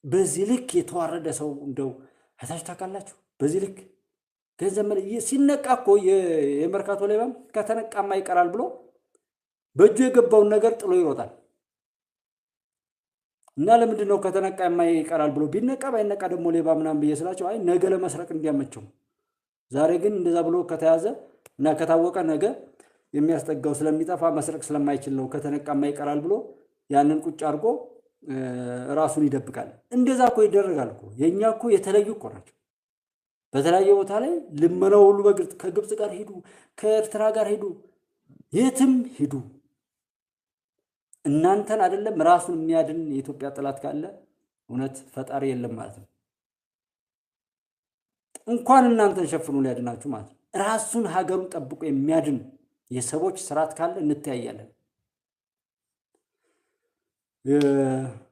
በዚህ ልክ የተዋረደ ሰው እንደው አይታችሁ ታውቃላችሁ? በዚህ ልክ ገንዘብ ሲነቃ እኮ የመርካቶ ሌባም ከተነቃማ ይቀራል ብሎ በእጁ የገባውን ነገር ጥሎ ይሮጣል። እና ለምንድን ነው ከተነቃ የማይቀራል ብሎ ቢነቃ ባይነቃ ደግሞ ሌባ ምናምን ብዬ ስላቸው አይ ነገ ለመስረቅ እንዲያመቸው። ዛሬ ግን እንደዛ ብሎ ከተያዘ እና ከታወቀ ነገ የሚያስጠጋው ስለሚጠፋ መስረቅ ስለማይችል ነው ከተነቃ የማይቀራል ብሎ ያንን ቁጭ አድርጎ ራሱን ይደብቃል። እንደዛ እኮ ይደረጋል እኮ። የኛ እኮ የተለዩ እኮ ናቸው። በተለያየ ቦታ ላይ ልመናው ሁሉ በግልጽ ከግብጽ ጋር ሄዱ፣ ከኤርትራ ጋር ሄዱ፣ የትም ሄዱ። እናንተን አይደለም ራሱን የሚያድን የኢትዮጵያ ጠላት ካለ እውነት ፈጣሪ የለም ማለት ነው። እንኳን እናንተን ሸፍኑ ሊያድናችሁ ማለት ነው። ራሱን ሀገሩን ጠብቆ የሚያድን የሰዎች ስርዓት ካለ እንተያያለን።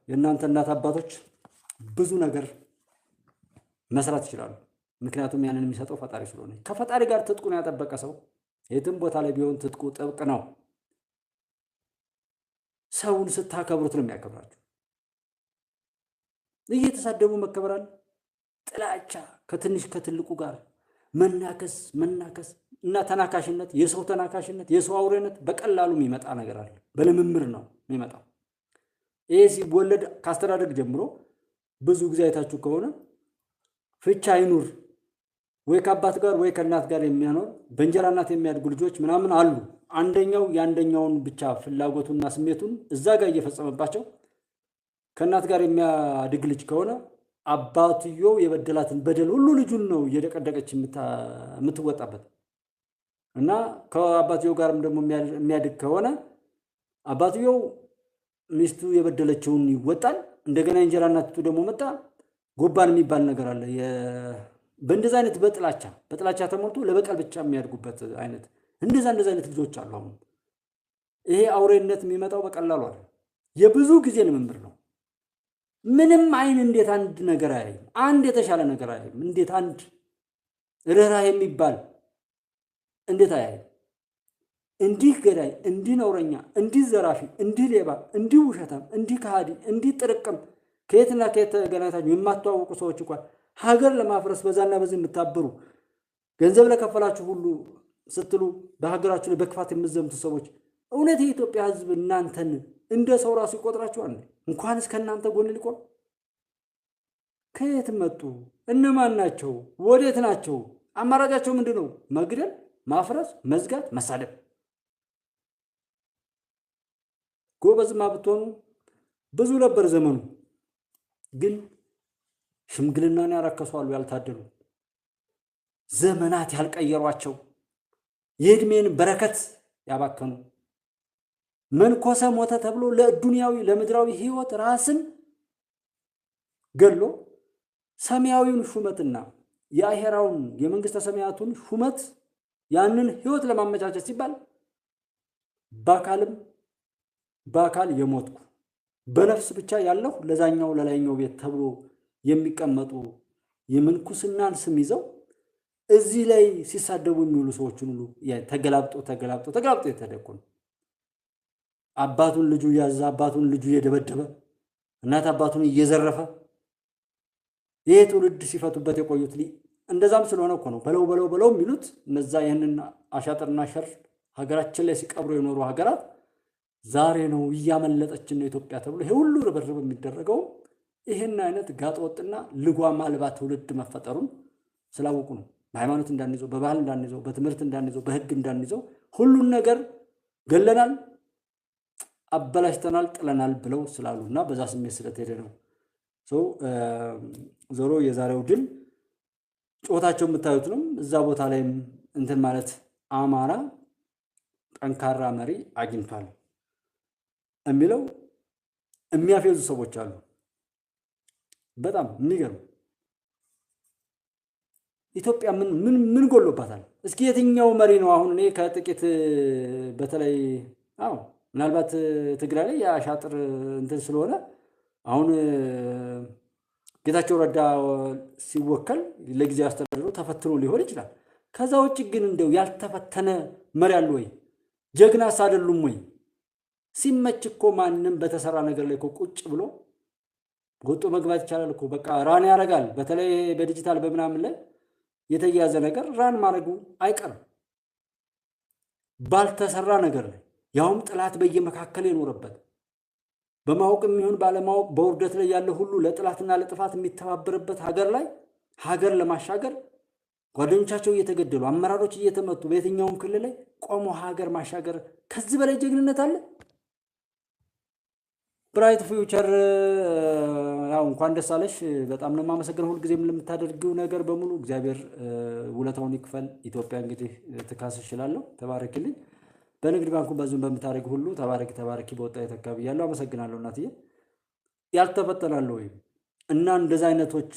የእናንተ እናት አባቶች ብዙ ነገር መስራት ይችላሉ። ምክንያቱም ያንን የሚሰጠው ፈጣሪ ስለሆነ ከፈጣሪ ጋር ትጥቁን ያጠበቀ ሰው የትም ቦታ ላይ ቢሆን ትጥቁ ጥብቅ ነው። ሰውን ስታከብሩት ነው የሚያከብራችሁ። እየተሳደቡ መከበራል። ጥላቻ ከትንሽ ከትልቁ ጋር መናከስ እና ተናካሽነት፣ የሰው ተናካሽነት፣ የሰው አውሬነት በቀላሉ የሚመጣ ነገር አለ። በልምምር ነው የሚመጣው። ይሄ ሲወለድ ካስተዳደግ ጀምሮ ብዙ ጊዜ አይታችሁ ከሆነ ፍቻ አይኑር ወይ ከአባት ጋር ወይ ከእናት ጋር የሚያኖር በእንጀራ እናት የሚያድጉ ልጆች ምናምን አሉ። አንደኛው የአንደኛውን ብቻ ፍላጎቱና ስሜቱን እዛ ጋር እየፈጸመባቸው ከእናት ጋር የሚያድግ ልጅ ከሆነ አባትየው የበደላትን በደል ሁሉ ልጁን ነው እየደቀደቀች የምትወጣበት እና ከአባትየው ጋርም ደግሞ የሚያድግ ከሆነ አባትየው ሚስቱ የበደለችውን ይወጣል። እንደገና የእንጀራ እናቱ ደግሞ መጣ ጎባን የሚባል ነገር አለ። በእንደዚህ አይነት በጥላቻ ተሞልቶ ለበቀል ብቻ የሚያድጉበት አይነት እንደዛ አይነት ልጆች አሉ። አሁን ይሄ አውሬነት የሚመጣው በቀላሉ አይደል፣ የብዙ ጊዜ ልምምድ ነው። ምንም አይን እንዴት አንድ ነገር አያይም፣ አንድ የተሻለ ነገር አያይም። እንዴት አንድ ርህራሄ የሚባል እንዴት አያይም? እንዲህ ገዳይ፣ እንዲህ ነውረኛ፣ እንዲህ ዘራፊ፣ እንዲህ ሌባ፣ እንዲህ ውሸታም፣ እንዲህ ከሃዲ፣ እንዲህ ጥርቅም ከየትና ከየት ተገናኝታችሁ የማትተዋወቁ ሰዎች እንኳን ሀገር ለማፍረስ በዛና በዚህ የምታበሩ ገንዘብ ለከፈላችሁ ሁሉ ስትሉ በሀገራችሁ ላይ በክፋት የምትዘምቱ ሰዎች እውነት የኢትዮጵያ ሕዝብ እናንተን እንደ ሰው ራሱ ይቆጥራችኋል? እንኳንስ ከእናንተ ጎን ሊቆም ከየት መጡ? እነማን ናቸው? ወዴት ናቸው? አማራጫቸው ምንድነው? መግደል፣ ማፍረስ፣ መዝጋት፣ መሳደብ። ጎበዝማ ብትሆኑ ብዙ ነበር ዘመኑ። ግን ሽምግልናን ያረከሷሉ ያልታደሉ፣ ዘመናት ያልቀየሯቸው፣ የእድሜን በረከት ያባከኑ፣ መንኮሰ ሞተ ተብሎ ለዱንያዊ ለምድራዊ ህይወት ራስን ገሎ ሰማያዊውን ሹመትና የአሄራውን የመንግስተ ሰማያቱን ሹመት ያንን ህይወት ለማመቻቸት ሲባል በአካል የሞትኩ በነፍስ ብቻ ያለሁ ለዛኛው ለላይኛው ቤት ተብሎ የሚቀመጡ የምንኩስናን ስም ይዘው እዚህ ላይ ሲሳደቡ የሚውሉ ሰዎችን ሁሉ ተገላብጦ የተደቆኑ አባቱን ልጁ ያዛ አባቱን ልጁ እየደበደበ እናት አባቱን እየዘረፈ ይሄ ትውልድ ሲፈቱበት የቆዩት እንደዛም ስለሆነ እኮ ነው በለው የሚሉት እነዛ ይህንን አሻጥርና ሸር ሀገራችን ላይ ሲቀብሩ የኖሩ ሀገራት ዛሬ ነው እያመለጠችን ነው ኢትዮጵያ ተብሎ ይሄ ሁሉ ርብርብ የሚደረገው ይሄን አይነት ጋጠወጥና ልጓም አልባ ትውልድ መፈጠሩን ስላወቁ ነው። በሃይማኖት እንዳንይዘው፣ በባህል እንዳንይዘው፣ በትምህርት እንዳንይዘው፣ በህግ እንዳንይዘው ሁሉን ነገር ገለናል፣ አበላሽተናል፣ ጥለናል ብለው ስላሉና በዛ ስሜት ስለተሄደ ነው። ዞሮ የዛሬው ድል ጮታቸው የምታዩት ነው። እዛ ቦታ ላይም እንትን ማለት አማራ ጠንካራ መሪ አግኝቷል የሚለው የሚያፌዙ ሰዎች አሉ። በጣም የሚገርም ኢትዮጵያ ምን ጎሎባታል? እስኪ የትኛው መሪ ነው አሁን እኔ ከጥቂት በተለይ ምናልባት ትግራይ ላይ የአሻጥር እንትን ስለሆነ አሁን ጌታቸው ረዳ ሲወከል ለጊዜያዊ አስተዳደሩ ተፈትኖ ሊሆን ይችላል። ከዛ ውጭ ግን እንደው ያልተፈተነ መሪ አለ ወይ? ጀግናስ አይደሉም ወይ? ሲመች እኮ ማንም በተሰራ ነገር ላይ እኮ ቁጭ ብሎ ጎጦ መግባት ይቻላል እኮ። በቃ ራን ያደርጋል። በተለይ በዲጂታል በምናምን ላይ የተያዘ ነገር ራን ማድረጉ አይቀርም። ባልተሰራ ነገር ላይ ያውም ጥላት በየመካከል የኖረበት በማወቅ የሚሆን ባለማወቅ በውርደት ላይ ያለ ሁሉ ለጥላትና ለጥፋት የሚተባበርበት ሀገር ላይ ሀገር ለማሻገር ጓደኞቻቸው እየተገደሉ አመራሮች እየተመቱ በየትኛውም ክልል ላይ ቆሞ ሀገር ማሻገር ከዚህ በላይ ጀግንነት አለ? ብራይት ፊውቸር ያው እንኳን ደስ አለሽ። በጣም ነው የማመሰግነው ሁልጊዜም ለምታደርጊው ነገር በሙሉ እግዚአብሔር ውለታውን ይክፈል። ኢትዮጵያ እንግዲህ ትካስሽ እችላለሁ። ተባረክልኝ። በንግድ ባንኩ በዙም በምታደርጊው ሁሉ ተባረኪ። በወጣ የተካቢ ያለው አመሰግናለሁ እናትዬ። ያልተፈተናል ወይ እና እንደዛ አይነቶች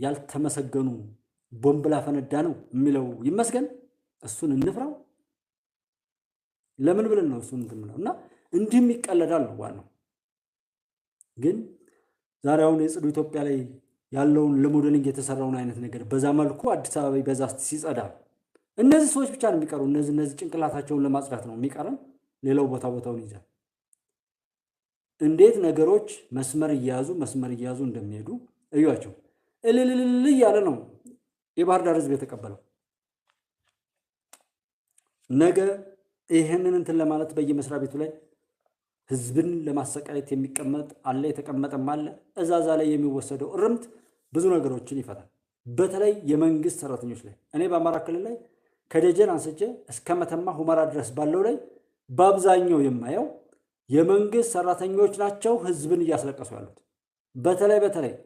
ያልተመሰገኑ ቦምብ ላፈነዳ ነው የሚለው ይመስገን። እሱን እንፍራው። ለምን ብለን ነው እሱን እንትምለው እና እንዲህም ይቀለዳል ነው ዋናው። ግን ዛሬ አሁን የጽዱ ኢትዮጵያ ላይ ያለውን ለሞዴሊንግ የተሰራውን አይነት ነገር በዛ መልኩ አዲስ አበባ በዛ ሲጸዳ እነዚህ ሰዎች ብቻ ነው የሚቀሩ። እነዚህ ጭንቅላታቸውን ለማጽዳት ነው የሚቀረን። ሌላው ቦታውን ይዛል። እንዴት ነገሮች መስመር እያያዙ እንደሚሄዱ እዩዋቸው። እልልል እያለ ነው የባህር ዳር ህዝብ የተቀበለው። ነገ ይህንን እንትን ለማለት በየመስሪያ ቤቱ ላይ ህዝብን ለማሰቃየት የሚቀመጥ አለ፣ የተቀመጠም አለ። እዛዛ ላይ የሚወሰደው እርምት ብዙ ነገሮችን ይፈታል። በተለይ የመንግስት ሰራተኞች ላይ እኔ በአማራ ክልል ላይ ከደጀን አንስቼ እስከ መተማ ሁመራ ድረስ ባለው ላይ በአብዛኛው የማየው የመንግስት ሰራተኞች ናቸው ህዝብን እያስለቀሱ ያሉት። በተለይ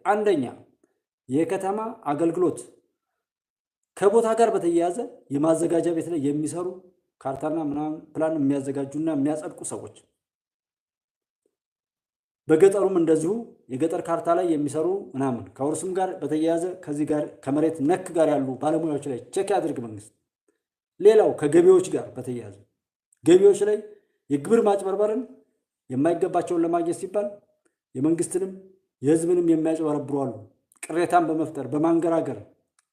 አንደኛ የከተማ አገልግሎት ከቦታ ጋር በተያያዘ የማዘጋጃ ቤት ላይ የሚሰሩ ካርታና ምናምን ፕላን የሚያዘጋጁና የሚያጸድቁ ሰዎች፣ በገጠሩም እንደዚሁ የገጠር ካርታ ላይ የሚሰሩ ምናምን ከውርስም ጋር በተያያዘ ከዚህ ጋር ከመሬት ነክ ጋር ያሉ ባለሙያዎች ላይ ቼክ ያድርግ መንግስት። ሌላው ከገቢዎች ጋር በተያያዘ ገቢዎች ላይ የግብር ማጭበርበርን የማይገባቸውን ለማግኘት ሲባል የመንግስትንም የህዝብንም የሚያጭበረብሩ አሉ። ቅሬታን በመፍጠር በማንገራገር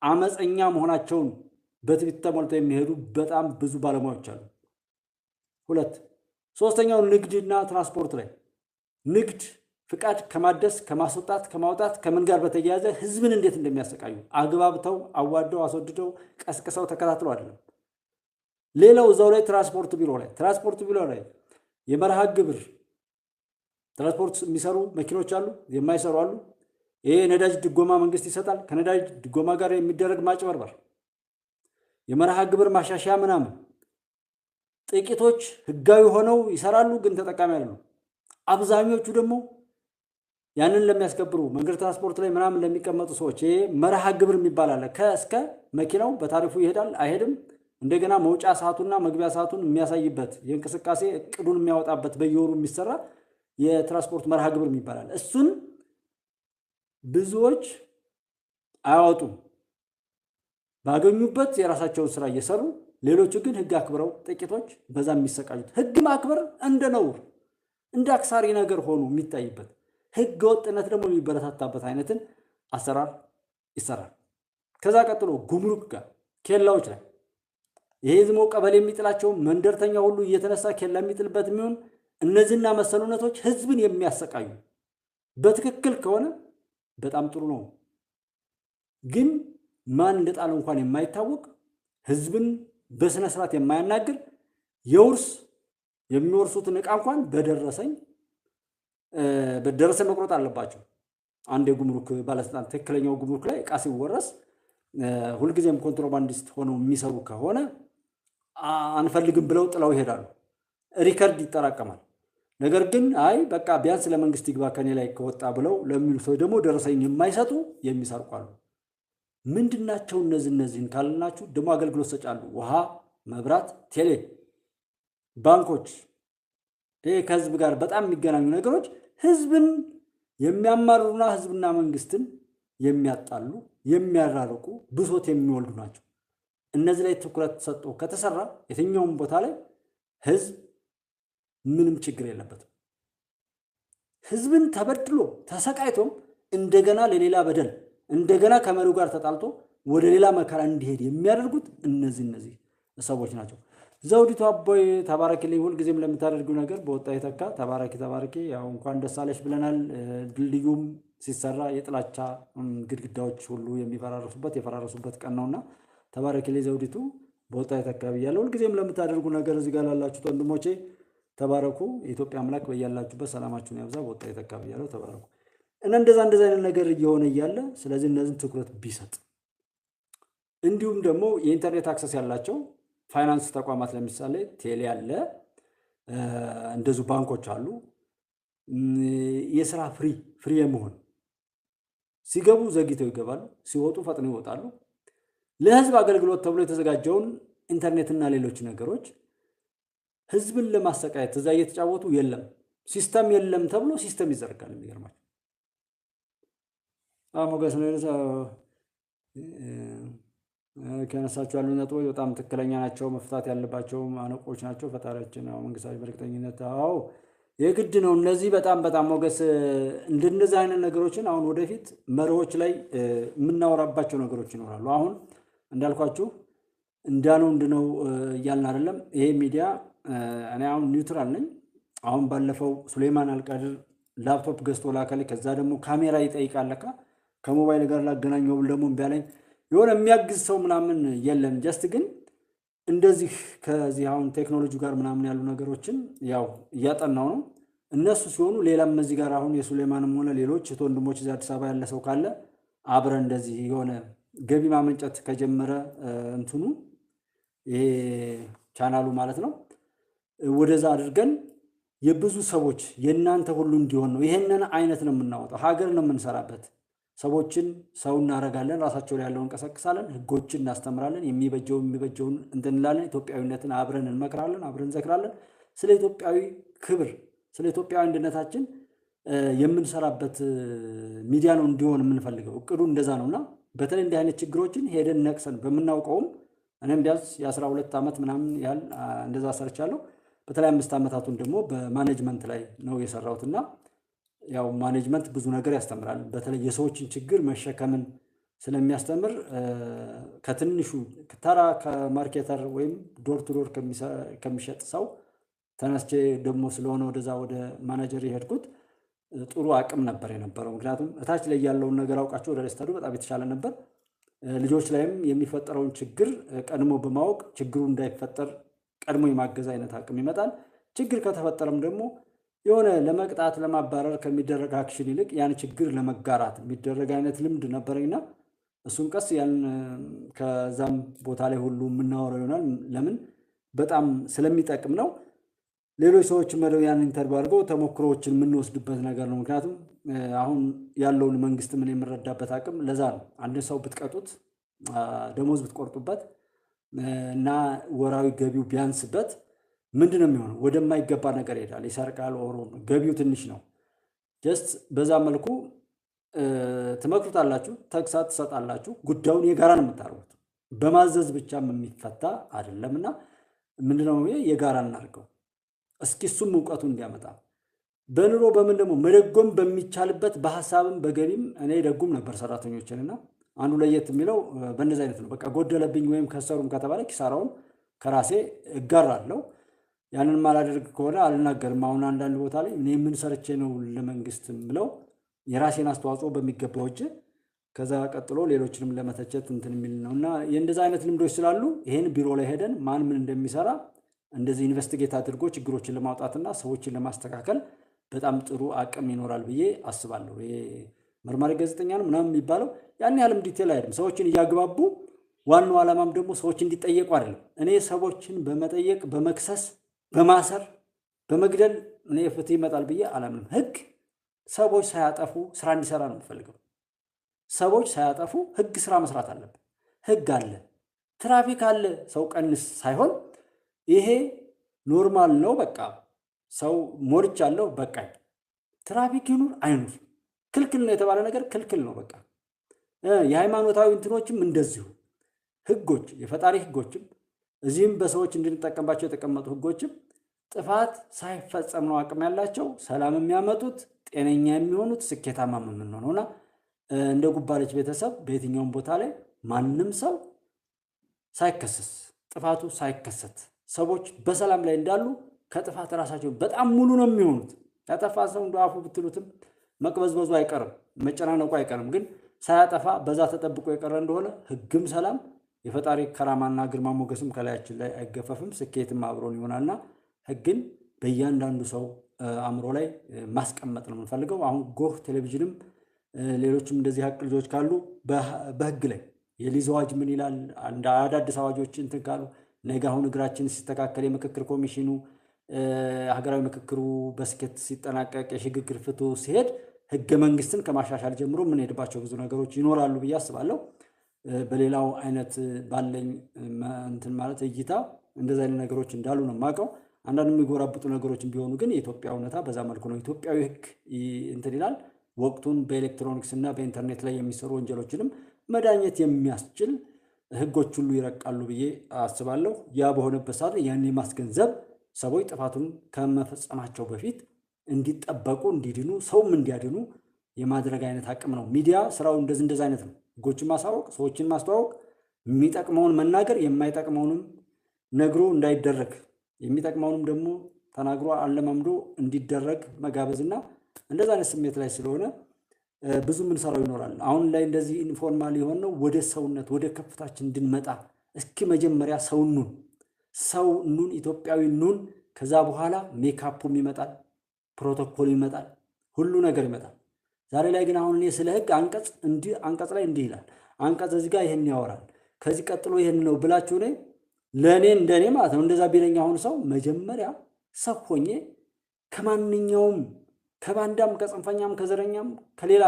አመፀኛ መሆናቸውን በትቢት ተሞልተው የሚሄዱ በጣም ብዙ ባለሙያዎች አሉ። ሶስተኛው ንግድና ትራንስፖርት ላይ ንግድ ፍቃድ ከማደስ ከማስወጣት ከማውጣት ከምን ጋር በተያያዘ ህዝብን እንዴት እንደሚያሰቃዩ አግባብተው አዋደው አስወድደው ቀስቅሰው ተከታትለው አይደለም። ሌላው እዛው ላይ ትራንስፖርት ቢሮ ላይ የመርሃ ግብር ትራንስፖርት የሚሰሩ መኪኖች አሉ፣ የማይሰሩ አሉ። ይሄ ነዳጅ ድጎማ መንግስት ይሰጣል። ከነዳጅ ድጎማ ጋር የሚደረግ ማጭበርበር፣ የመርሃ ግብር ማሻሻያ ምናምን፣ ጥቂቶች ህጋዊ ሆነው ይሰራሉ፣ ግን ተጠቃሚ አይደሉም። አብዛኞቹ ደግሞ ያንን ለሚያስከብሩ መንገድ ትራንስፖርት ላይ ምናምን ለሚቀመጡ ሰዎች ይሄ መርሃ ግብር የሚባል አለ። ከእስከ መኪናው በታሪፉ ይሄዳል አይሄድም፣ እንደገና መውጫ ሰዓቱና መግቢያ ሰዓቱን የሚያሳይበት የእንቅስቃሴ እቅዱን የሚያወጣበት በየወሩ የሚሰራ የትራንስፖርት መርሃ ግብር የሚባል አለ። እሱን ብዙዎች አያወጡም። ባገኙበት የራሳቸውን ስራ እየሰሩ ሌሎቹ ግን ህግ አክብረው ጥቂቶች በዛ የሚሰቃዩት። ህግ ማክበር እንደ ነውር እንደ አክሳሪ ነገር ሆኖ የሚታይበት ህገ ወጥነት ደግሞ የሚበረታታበት አይነትን አሰራር ይሰራል። ከዛ ቀጥሎ ጉምሩክ ጋር ኬላዎች ላይ ይሄ ዝሞ ቀበሌ የሚጥላቸው መንደርተኛ ሁሉ እየተነሳ ኬላ የሚጥልበት የሚሆን እነዚህና መሰሉነቶች ህዝብን የሚያሰቃዩ በትክክል ከሆነ በጣም ጥሩ ነው። ግን ማን እንደጣለው እንኳን የማይታወቅ ህዝብን በስነ ስርዓት የማያናግር የውርስ የሚወርሱትን ዕቃ እንኳን በደረሰኝ መቁረጥ አለባቸው። አንድ የጉምሩክ ባለስልጣን ትክክለኛው ጉምሩክ ላይ ዕቃ ሲወረስ ሁልጊዜም ኮንትሮባንዲስት ሆነው የሚሰሩ ከሆነ አንፈልግም ብለው ጥለው ይሄዳሉ። ሪከርድ ይጠራቀማል። ነገር ግን አይ በቃ ቢያንስ ለመንግስት ይግባ ከኔ ላይ ከወጣ ብለው ለሚሉ ሰው ደግሞ ደረሰኝ የማይሰጡ የሚሰርቋሉ። ምንድናቸው እነዚህን ካልናችሁ ደግሞ አገልግሎት ሰጫሉ። ውሃ፣ መብራት፣ ቴሌ፣ ባንኮች፣ ይሄ ከህዝብ ጋር በጣም የሚገናኙ ነገሮች ህዝብን የሚያማርሩና ህዝብና መንግስትን የሚያጣሉ የሚያራርቁ ብሶት የሚወልዱ ናቸው። እነዚህ ላይ ትኩረት ሰጥቶ ከተሰራ የትኛውም ቦታ ላይ ህዝብ ምንም ችግር የለበትም። ህዝብን ተበድሎ ተሰቃይቶም እንደገና ለሌላ በደል እንደገና ከመሪው ጋር ተጣልቶ ወደ ሌላ መከራ እንዲሄድ የሚያደርጉት እነዚህ ሰዎች ናቸው። ዘውዲቱ አቦይ ተባረኪልኝ። ሁልጊዜም ለምታደርጉው ነገር በወጣ የተካ ተባረኪ። ያው እንኳን ደስ አለሽ ብለናል። ድልድዩም ሲሰራ የጥላቻ ግድግዳዎች ሁሉ የፈራረሱበት ቀን ነውና ተባረኪልኝ ዘውዲቱ፣ በወጣ የተካ ብያለሁ። ሁልጊዜም ለምታደርጉ ነገር እዚህ ጋር ላላችሁት ወንድሞቼ ተባረኩ። የኢትዮጵያ አምላክ በያላችሁበት ሰላማችሁን ያብዛ። በወጣ የተካ ብያለሁ። ተባረኩ። እና እንደዛ አይነት ነገር እየሆነ እያለ ስለዚህ እነዚህን ትኩረት ቢሰጥ፣ እንዲሁም ደግሞ የኢንተርኔት አክሰስ ያላቸው ፋይናንስ ተቋማት ለምሳሌ ቴሌ አለ፣ እንደዚሁ ባንኮች አሉ። የስራ ፍሪ የመሆን ሲገቡ ዘግይተው ይገባሉ፣ ሲወጡ ፈጥነው ይወጣሉ። ለህዝብ አገልግሎት ተብሎ የተዘጋጀውን ኢንተርኔትና ሌሎች ነገሮች ህዝብን ለማሰቃየት እዛ እየተጫወቱ የለም ሲስተም የለም ተብሎ ሲስተም ይዘርጋል። የሚገርማቸው ሞገስ ነው ከነሳቸው ያሉ ነጥቦች በጣም ትክክለኛ ናቸው። መፍታት ያለባቸው ማነቆች ናቸው። ፈጣሪያችን መንግስታዊ በእርግጠኝነት የግድ ነው። እነዚህ በጣም ሞገስ እንደነዚህ አይነት ነገሮችን አሁን ወደፊት መሪዎች ላይ የምናወራባቸው ነገሮች ይኖራሉ። አሁን እንዳልኳችሁ እንድነው እያልን አይደለም። ይሄ ሚዲያ እኔ አሁን ኒውትራል ነኝ። አሁን ባለፈው ሱሌማን አልቃድር ላፕቶፕ ገዝቶ ላከልኝ። ከዛ ደግሞ ካሜራ ይጠይቃል ለካ ከሞባይል ጋር ላገናኘው ብል ደግሞ እምቢ አለኝ። የሆነ የሚያግዝ ሰው ምናምን የለም። ጀስት ግን እንደዚህ ከዚህ አሁን ቴክኖሎጂ ጋር ምናምን ያሉ ነገሮችን ያው እያጠናው ነው። እነሱ ሲሆኑ ሌላም እዚህ ጋር አሁን የሱሌማንም ሆነ ሌሎች ወንድሞች እዚህ አዲስ አበባ ያለ ሰው ካለ አብረን እንደዚህ የሆነ ገቢ ማመንጨት ከጀመረ እንትኑ ይሄ ቻናሉ ማለት ነው ወደዛ አድርገን የብዙ ሰዎች የእናንተ ሁሉ እንዲሆን ነው። ይሄንን አይነት ነው የምናወጣው። ሀገር ነው የምንሰራበት። ሰዎችን ሰው እናደርጋለን። ራሳቸው ላይ ያለውን እንቀሳቀሳለን። ህጎችን እናስተምራለን። የሚበጀውን እንላለን። ኢትዮጵያዊነትን አብረን እንመክራለን፣ አብረን እንዘክራለን። ስለ ኢትዮጵያዊ ክብር፣ ስለ ኢትዮጵያዊ አንድነታችን የምንሰራበት ሚዲያ ነው እንዲሆን የምንፈልገው። እቅዱ እንደዛ ነውና በተለይ እንዲህ አይነት ችግሮችን ሄደን ነቅሰን በምናውቀውም እኔም ቢያንስ የ12 ዓመት ምናምን ያህል እንደዛ ሰርቻለሁ። በተለይ 5 ዓመታቱን ደግሞ በማኔጅመንት ላይ ነው የሰራሁትና ያው ማኔጅመንት ብዙ ነገር ያስተምራል። በተለይ የሰዎችን ችግር መሸከምን ስለሚያስተምር ከትንሹ ተራ ከማርኬተር ወይም ዶር ቱ ዶር ከሚሸጥ ሰው ተነስቼ ደግሞ ስለሆነ ወደዛ ወደ ማኔጀር የሄድኩት ጥሩ አቅም ነበር የነበረው። ምክንያቱም እታች ላይ ያለውን ነገር አውቃቸው ወደ ስተዱ በጣም የተሻለ ነበር። ልጆች ላይም የሚፈጠረውን ችግር ቀድሞ በማወቅ ችግሩ እንዳይፈጠር ቀድሞ የማገዝ አይነት አቅም ይመጣል። ችግር ከተፈጠረም ደግሞ የሆነ ለመቅጣት ለማባረር ከሚደረግ አክሽን ይልቅ ያን ችግር ለመጋራት የሚደረግ አይነት ልምድ ነበረኝና እሱን ቀስ ያን ከዛም ቦታ ላይ ሁሉ የምናወራው ይሆናል። ለምን በጣም ስለሚጠቅም ነው። ሌሎች ሰዎች መደው ያን ኢንተርቪው አድርገው ተሞክሮዎችን የምንወስድበት ነገር ነው። ምክንያቱም አሁን ያለውን መንግስት ምን የምንረዳበት አቅም ለዛ ነው። አንድ ሰው ብትቀጡት ደሞዝ ብትቆርጡበት እና ወራዊ ገቢው ቢያንስበት ምንድነው የሚሆነው? ወደማይገባ ነገር ይሄዳል። ይሰርቃል፣ ኦሮ ገቢው ትንሽ ነው። ጀስት በዛ መልኩ ትመክሩታላችሁ፣ ተግሳጽ ትሰጣላችሁ። ጉዳዩን የጋራ ነው የምታደርጉት። በማዘዝ ብቻም የሚፈታ አይደለምና ምንድነው የጋራ እናድርገው። እስኪ እሱም እውቀቱ እንዲያመጣ በኑሮ በምን ደግሞ መደጎም በሚቻልበት በሐሳብም በገቢም እኔ ደጉም ነበር ሰራተኞችንና አንዱ ለየት የሚለው በእንደዚህ አይነት ነው። በቃ ጎደለብኝ ወይም ከሰሩም ከተባለ ኪሳራውን ከራሴ እጋራለሁ። ያንን ማላደርግ ከሆነ አልናገርም። አሁን አንዳንድ ቦታ ላይ እኔ ምን ሰርቼ ነው ለመንግስት ብለው የራሴን አስተዋጽኦ በሚገባው እጅ ከዛ ቀጥሎ ሌሎችንም ለመተቸት እንትን የሚል ነውና የእንደዛ አይነት ልምዶች ስላሉ ይሄን ቢሮ ላይ ሄደን ማን ምን እንደሚሰራ እንደዚህ ኢንቨስቲጌት አድርጎ ችግሮችን ለማውጣትና ሰዎችን ለማስተካከል በጣም ጥሩ አቅም ይኖራል ብዬ አስባለሁ። ይሄ መርማሪ ጋዜጠኛ ነው ምናምን የሚባለው ያን ያህልም ዲቴል አይደለም። ሰዎችን እያግባቡ ዋናው ዓላማም ደግሞ ሰዎች እንዲጠየቁ አይደለም። እኔ ሰዎችን በመጠየቅ በመክሰስ በማሰር በመግደል እኔ ፍትህ ይመጣል ብዬ አላምንም። ህግ ሰዎች ሳያጠፉ ስራ እንዲሰራ ነው የምፈልገው። ሰዎች ሳያጠፉ ህግ ስራ መስራት አለበት። ህግ አለ፣ ትራፊክ አለ፣ ሰው ቀንስ ሳይሆን ይሄ ኖርማል ነው። በቃ ሰው ሞልቻለሁ በቃኝ። ትራፊክ ይኑር አይኑር ክልክል ነው የተባለ ነገር ክልክል ነው በቃ። የሃይማኖታዊ እንትኖችም እንደዚሁ ህጎች፣ የፈጣሪ ህጎችም እዚህም በሰዎች እንድንጠቀምባቸው የተቀመጡ ህጎችም ጥፋት ሳይፈጸም ነው አቅም ያላቸው ሰላም የሚያመጡት ጤነኛ የሚሆኑት ስኬታማ የምንሆነውና እንደ ጉባለች ቤተሰብ በየትኛውም ቦታ ላይ ማንም ሰው ሳይከሰስ ጥፋቱ ሳይከሰት ሰዎች በሰላም ላይ እንዳሉ ከጥፋት ራሳቸው በጣም ሙሉ ነው የሚሆኑት። ያጠፋ ሰው እንደ አፉ ብትሉትም መቅበዝበዙ አይቀርም፣ መጨናነቁ አይቀርም። ግን ሳያጠፋ በዛ ተጠብቆ የቀረ እንደሆነ ህግም ሰላም የፈጣሪ ከራማና ግርማ ሞገስም ከላያችን ላይ አይገፈፍም፣ ስኬትም አብሮን ይሆናልና ህግን በእያንዳንዱ ሰው አእምሮ ላይ ማስቀመጥ ነው የምንፈልገው። አሁን ጎህ ቴሌቪዥንም ሌሎችም እንደዚህ ሀቅ ልጆች ካሉ በህግ ላይ የሊዝ አዋጅ ምን ይላል? አንድ አዳዲስ አዋጆች እንትን ካሉ ነገ አሁን እግራችን ሲስተካከል የምክክር ኮሚሽኑ ሀገራዊ ምክክሩ በስኬት ሲጠናቀቅ የሽግግር ፍትሁ ሲሄድ ህገ መንግስትን ከማሻሻል ጀምሮ የምንሄድባቸው ብዙ ነገሮች ይኖራሉ ብዬ አስባለሁ። በሌላው አይነት ባለኝ እንትን ማለት እይታ እንደዚህ አይነት ነገሮች እንዳሉ ነው የማውቀው። አንዳንድ የሚጎራብጡ ነገሮች ቢሆኑ ግን የኢትዮጵያ እውነታ በዛ መልኩ ነው። ኢትዮጵያዊ ህግ እንትን ይላል። ወቅቱን በኤሌክትሮኒክስ እና በኢንተርኔት ላይ የሚሰሩ ወንጀሎችንም መዳኘት የሚያስችል ህጎች ሁሉ ይረቃሉ ብዬ አስባለሁ። ያ በሆነበት ሰዓት ያን የማስገንዘብ ሰዎች ጥፋቱን ከመፈጸማቸው በፊት እንዲጠበቁ እንዲድኑ ሰውም እንዲያድኑ የማድረግ አይነት አቅም ነው። ሚዲያ ስራው እንደዚህ አይነት ነው። ህጎችን ማሳወቅ፣ ሰዎችን ማስተዋወቅ፣ የሚጠቅመውን መናገር፣ የማይጠቅመውንም ነግሮ እንዳይደረግ የሚጠቅመውንም ደግሞ ተናግሮ አለማምዶ እንዲደረግ መጋበዝና እንደዛ አይነት ስሜት ላይ ስለሆነ ብዙ ምንሰራው ይኖራል። አሁን ላይ እንደዚህ ኢንፎርማል የሆነው ወደ ሰውነት ወደ ከፍታችን እንድንመጣ እስኪ መጀመሪያ ሰው ኑን ኢትዮጵያዊ ኑን። ከዛ በኋላ ሜካፑም ይመጣል፣ ፕሮቶኮል ይመጣል፣ ሁሉ ነገር ይመጣል። ዛሬ ላይ ግን አሁን እኔ ስለ ህግ አንቀጽ ላይ እንዲህ ይላል፣ አንቀጽ እዚህ ጋር ይሄን ያወራል፣ ከዚህ ቀጥሎ ይሄን ነው ብላችሁ እኔ ለእኔ እንደኔ ማለት ነው እንደዛ ቢለኝ አሁን ሰው መጀመሪያ ሰው ሆኜ ከማንኛውም ከባንዳም ከጽንፈኛም ከዘረኛም ከሌላ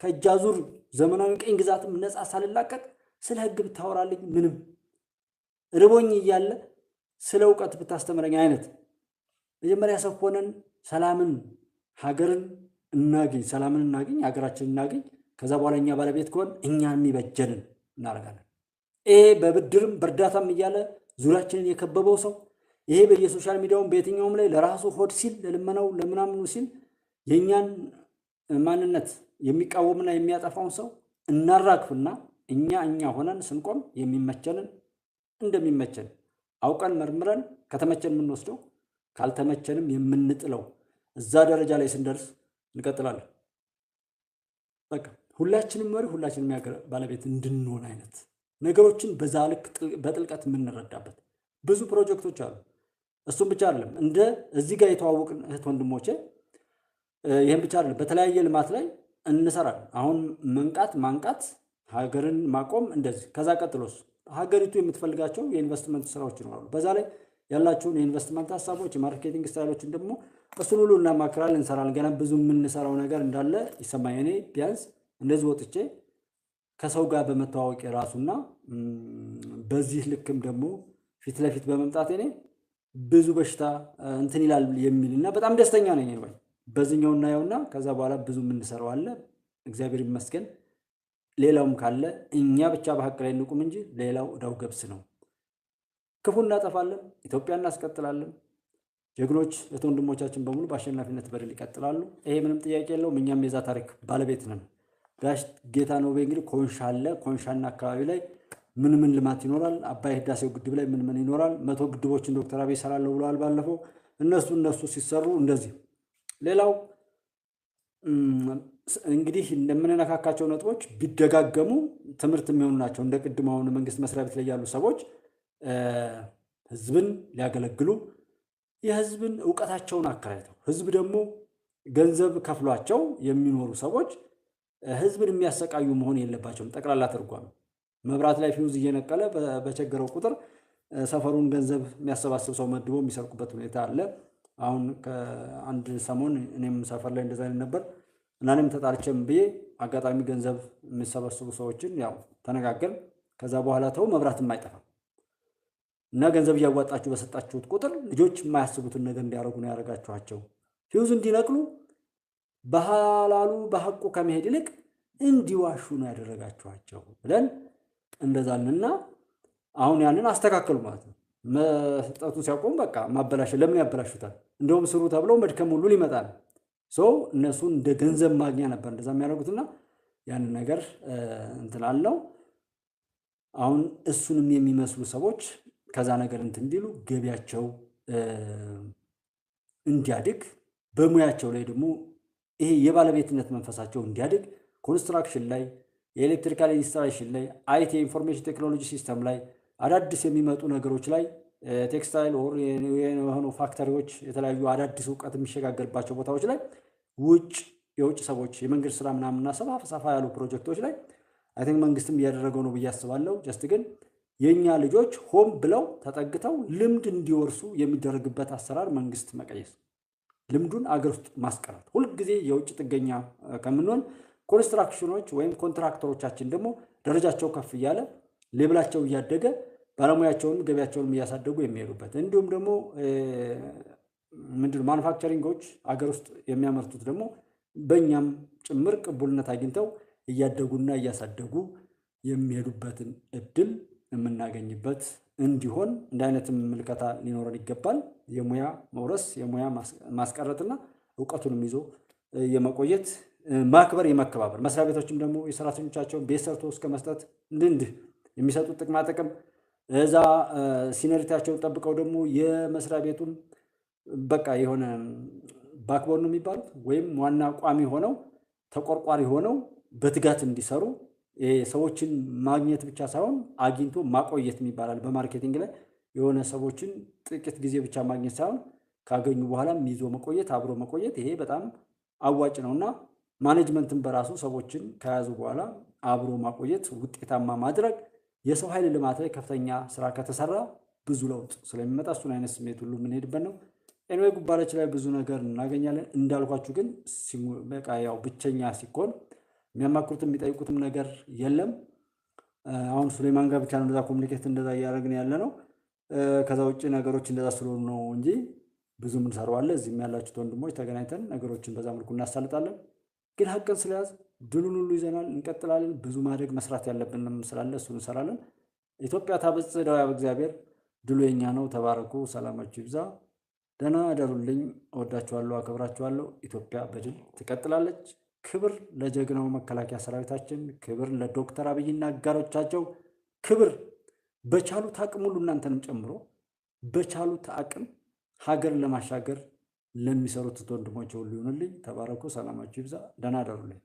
ከእጃዙር ዘመናዊ ቀኝ ግዛትም ነፃ ሳልላቀቅ ስለ ህግ ብታወራልኝ ምንም ርቦኝ እያለ ስለ እውቀት ብታስተምረኝ አይነት መጀመሪያ ሰው ሆነን ሰላምን ሀገርን እናገኝ፣ ሰላምን እናገኝ፣ ሀገራችንን እናገኝ። ከዛ በኋላ እኛ ባለቤት ከሆን እኛን የሚበጀንን እናደርጋለን። ይሄ በብድርም በእርዳታም እያለ ዙሪያችንን የከበበው ሰው ይሄ በየሶሻል ሚዲያውም በየትኛውም ላይ ለራሱ ሆድ ሲል ለልመናው ለምናምኑ ሲል የእኛን ማንነት የሚቃወምና የሚያጠፋውን ሰው እናራግፍና እኛ ሆነን ስንቆም የሚመቸንን እንደሚመቸን አውቀን መርምረን ከተመቸን የምንወስደው ካልተመቸንም የምንጥለው እዛ ደረጃ ላይ ስንደርስ እንቀጥላለን። በቃ ሁላችንም መሪ ሁላችንም የሀገር ባለቤት እንድንሆን አይነት ነገሮችን በዛ ልክ በጥልቀት የምንረዳበት ብዙ ፕሮጀክቶች አሉ። እሱም ብቻ አይደለም እንደ እዚህ ጋር የተዋወቅን እህት ወንድሞቼ ይሄን ብቻ አይደለም በተለያየ ልማት ላይ እንሰራለን። አሁን ማንቃት ሀገርን ማቆም እንደዚህ። ከዛ ቀጥሎስ ሀገሪቱ የምትፈልጋቸው የኢንቨስትመንት ስራዎች ይኖራሉ። በዛ ላይ ያላችሁን የኢንቨስትመንት ሀሳቦች የማርኬቲንግ ስታይሎችን ደግሞ እሱን ሁሉ እናማክራለን፣ እንሰራለን። ገና ብዙ የምንሰራው ነገር እንዳለ ይሰማኝ። እኔ ቢያንስ እንደዚህ ወጥቼ ከሰው ጋር በመተዋወቅ የራሱና በዚህ ልክም ደግሞ ፊት ለፊት በመምጣት እኔ ብዙ በሽታ እንትን ይላል የሚልና በጣም ደስተኛ ነኝ። ወይ በዚህኛው እናየውና ከዛ በኋላ ብዙ የምንሰራው አለ። እግዚአብሔር ይመስገን። ሌላውም ካለ እኛ ብቻ በሐቅ ላይ እንቁም እንጂ ሌላው እዳው ገብስ ነው። ክፉ እናጠፋለን፣ ኢትዮጵያ እናስቀጥላለን። ጀግኖች ወንድሞቻችን በሙሉ በአሸናፊነት በድል ይቀጥላሉ። ይሄ ምንም ጥያቄ የለውም። እኛም የዛ ታሪክ ባለቤት ነን። ጋሽ ጌታነው እንግዲህ ኮንሻ አለ። ኮንሻና አካባቢ ላይ ምን ልማት ይኖራል? አባይ ህዳሴው ግድብ ላይ ምን ይኖራል? 100 ግድቦችን ዶክተር አብይ ይሰራለሁ ብለዋል ባለፈው። እነሱ ሲሰሩ እንደዚህ። ሌላው እንግዲህ እንደምንነካካቸው ነጥቦች ቢደጋገሙ ትምህርት የሚሆኑ ናቸው። እንደ ቅድም አሁን መንግስት መስሪያ ቤት ላይ ያሉ ሰዎች ህዝብን ሊያገለግሉ የህዝብን እውቀታቸውን አከራይተው ህዝብ ደግሞ ገንዘብ ከፍሏቸው የሚኖሩ ሰዎች ህዝብን የሚያሰቃዩ መሆን የለባቸውም። ጠቅላላ ተርጓሚ መብራት ላይ ፊውዝ እየነቀለ በቸገረው ቁጥር ሰፈሩን ገንዘብ የሚያሰባስብ ሰው መድቦ የሚሰርቁበት ሁኔታ አለ። አሁን ከአንድ ሰሞን እኔም ሰፈር ላይ እንደዛ ነበር እና እኔም ተጣልቼም ብዬ አጋጣሚ ገንዘብ የሚሰበስቡ ሰዎችን ያው ተነጋገር። ከዛ በኋላ ተው መብራትም አይጠፋም እና ገንዘብ እያዋጣችሁ በሰጣችሁት ቁጥር ልጆች የማያስቡትን ነገር እንዲያደርጉ ነው ያደረጋችኋቸው። ፊውዝ እንዲነቅሉ በሐላሉ በሐቁ ከመሄድ ይልቅ እንዲዋሹ ነው ያደረጋችኋቸው ብለን እንደዛልና አሁን ያንን አስተካከሉ ማለት ነው። መስጠቱ ሲያቆም በቃ ማበላሸት ለምን ያበላሹታል? እንደውም ስሩ ተብለው መድከም ሁሉ ሊመጣል። እነሱን እንደ ገንዘብ ማግኛ ነበር እንደዛ የሚያደርጉትና ያንን ነገር እንትን አለው። አሁን እሱንም የሚመስሉ ሰዎች ከዛ ነገር እንትን እንዲሉ ገቢያቸው እንዲያድግ በሙያቸው ላይ ደግሞ ይሄ የባለቤትነት መንፈሳቸው እንዲያድግ ኮንስትራክሽን ላይ የኤሌክትሪካል ኢንስታሌሽን ላይ አይቲ ኢንፎርሜሽን ቴክኖሎጂ ሲስተም ላይ አዳዲስ የሚመጡ ነገሮች ላይ ቴክስታይል ኦር የሆኑ ፋክተሪዎች የተለያዩ አዳዲስ እውቀት የሚሸጋገርባቸው ቦታዎች ላይ የውጭ ሰዎች የመንገድ ስራ ምናምንና ሰፋ ያሉ ፕሮጀክቶች ላይ አይ ቲንክ መንግስትም እያደረገው ነው ብዬ አስባለሁ። ጀስት ግን የኛ ልጆች ሆም ብለው ተጠግተው ልምድ እንዲወርሱ የሚደረግበት አሰራር መንግስት መቀየስ፣ ልምዱን አገር ውስጥ ማስቀረት፣ ሁልጊዜ የውጭ ጥገኛ ከምንሆን ኮንስትራክሽኖች ወይም ኮንትራክተሮቻችን ደግሞ ደረጃቸው ከፍ እያለ ሌብላቸው እያደገ ባለሙያቸውን ገቢያቸውን እያሳደጉ የሚሄዱበት እንዲሁም ደግሞ ምንድነው ማኑፋክቸሪንጎች አገር ውስጥ የሚያመርቱት ደግሞ በእኛም ጭምር ቅቡልነት አግኝተው እያደጉና እያሳደጉ የሚሄዱበትን እድል የምናገኝበት እንዲሆን እንደ አይነትም ምልከታ ሊኖረን ይገባል። የሙያ መውረስ የሙያ ማስቀረትና እውቀቱንም ይዞ የመቆየት ማክበር፣ የመከባበር መስሪያ ቤቶችም ደግሞ የሰራተኞቻቸውን ቤት ሰርቶ እስከ መስጠት እንድንድህ የሚሰጡት ጥቅማ ጥቅም እዛ ሲነሪቲያቸውን ጠብቀው ደግሞ የመስሪያ ቤቱን በቃ የሆነ ባክቦን ነው የሚባሉት ወይም ዋና ቋሚ ሆነው ተቆርቋሪ ሆነው በትጋት እንዲሰሩ ሰዎችን ማግኘት ብቻ ሳይሆን አግኝቶ ማቆየት የሚባላል በማርኬቲንግ ላይ የሆነ ሰዎችን ጥቂት ጊዜ ብቻ ማግኘት ሳይሆን ካገኙ በኋላም ይዞ መቆየት፣ አብሮ መቆየት ይሄ በጣም አዋጭ ነውና ማኔጅመንትን በራሱ ሰዎችን ከያዙ በኋላ አብሮ ማቆየት፣ ውጤታማ ማድረግ፣ የሰው ኃይል ልማት ላይ ከፍተኛ ስራ ከተሰራ ብዙ ለውጥ ስለሚመጣ እሱን አይነት ስሜት ሁሉ የምንሄድበት ነው። ኤንዌይ ጉባኤዎች ላይ ብዙ ነገር እናገኛለን። እንዳልኳችሁ ግን በቃ ያው ብቸኛ ሲኮን የሚያማክሩትም የሚጠይቁትም ነገር የለም። አሁን ሱሌማን ጋር ብቻ ነው እንደዛ ኮሙኒኬት እንደዛ እያደረግን ያለ ነው። ከዛ ውጭ ነገሮች እንደዛ ስለሆኑ ነው እንጂ ብዙ ምን ሰራዋለ። እዚህም ያላችሁት ወንድሞች ተገናኝተን ነገሮችን በዛ መልኩ እናሳልጣለን። ግን ሀቅን ስለያዝ ድሉን ሁሉ ይዘናል፣ እንቀጥላለን። ብዙ ማድረግ መስራት ያለብንም ስላለ እሱ እንሰራለን። ኢትዮጵያ ታበጽሕ እደዊሃ በእግዚአብሔር። ድሉ የኛ ነው። ተባረኩ። ሰላማችሁ ይብዛ። ደህና አደሩልኝ። እወዳችኋለሁ፣ አከብራችኋለሁ። ኢትዮጵያ በድል ትቀጥላለች። ክብር ለጀግናው መከላከያ ሰራዊታችን፣ ክብር ለዶክተር አብይና አጋሮቻቸው፣ ክብር በቻሉት አቅም ሁሉ እናንተንም ጨምሮ በቻሉት አቅም ሀገር ለማሻገር ለሚሰሩት ወንድሞች ሁሉ ይሁንልኝ። ተባረኩ። ሰላማችሁ ይብዛ። ደህና አደሩልኝ።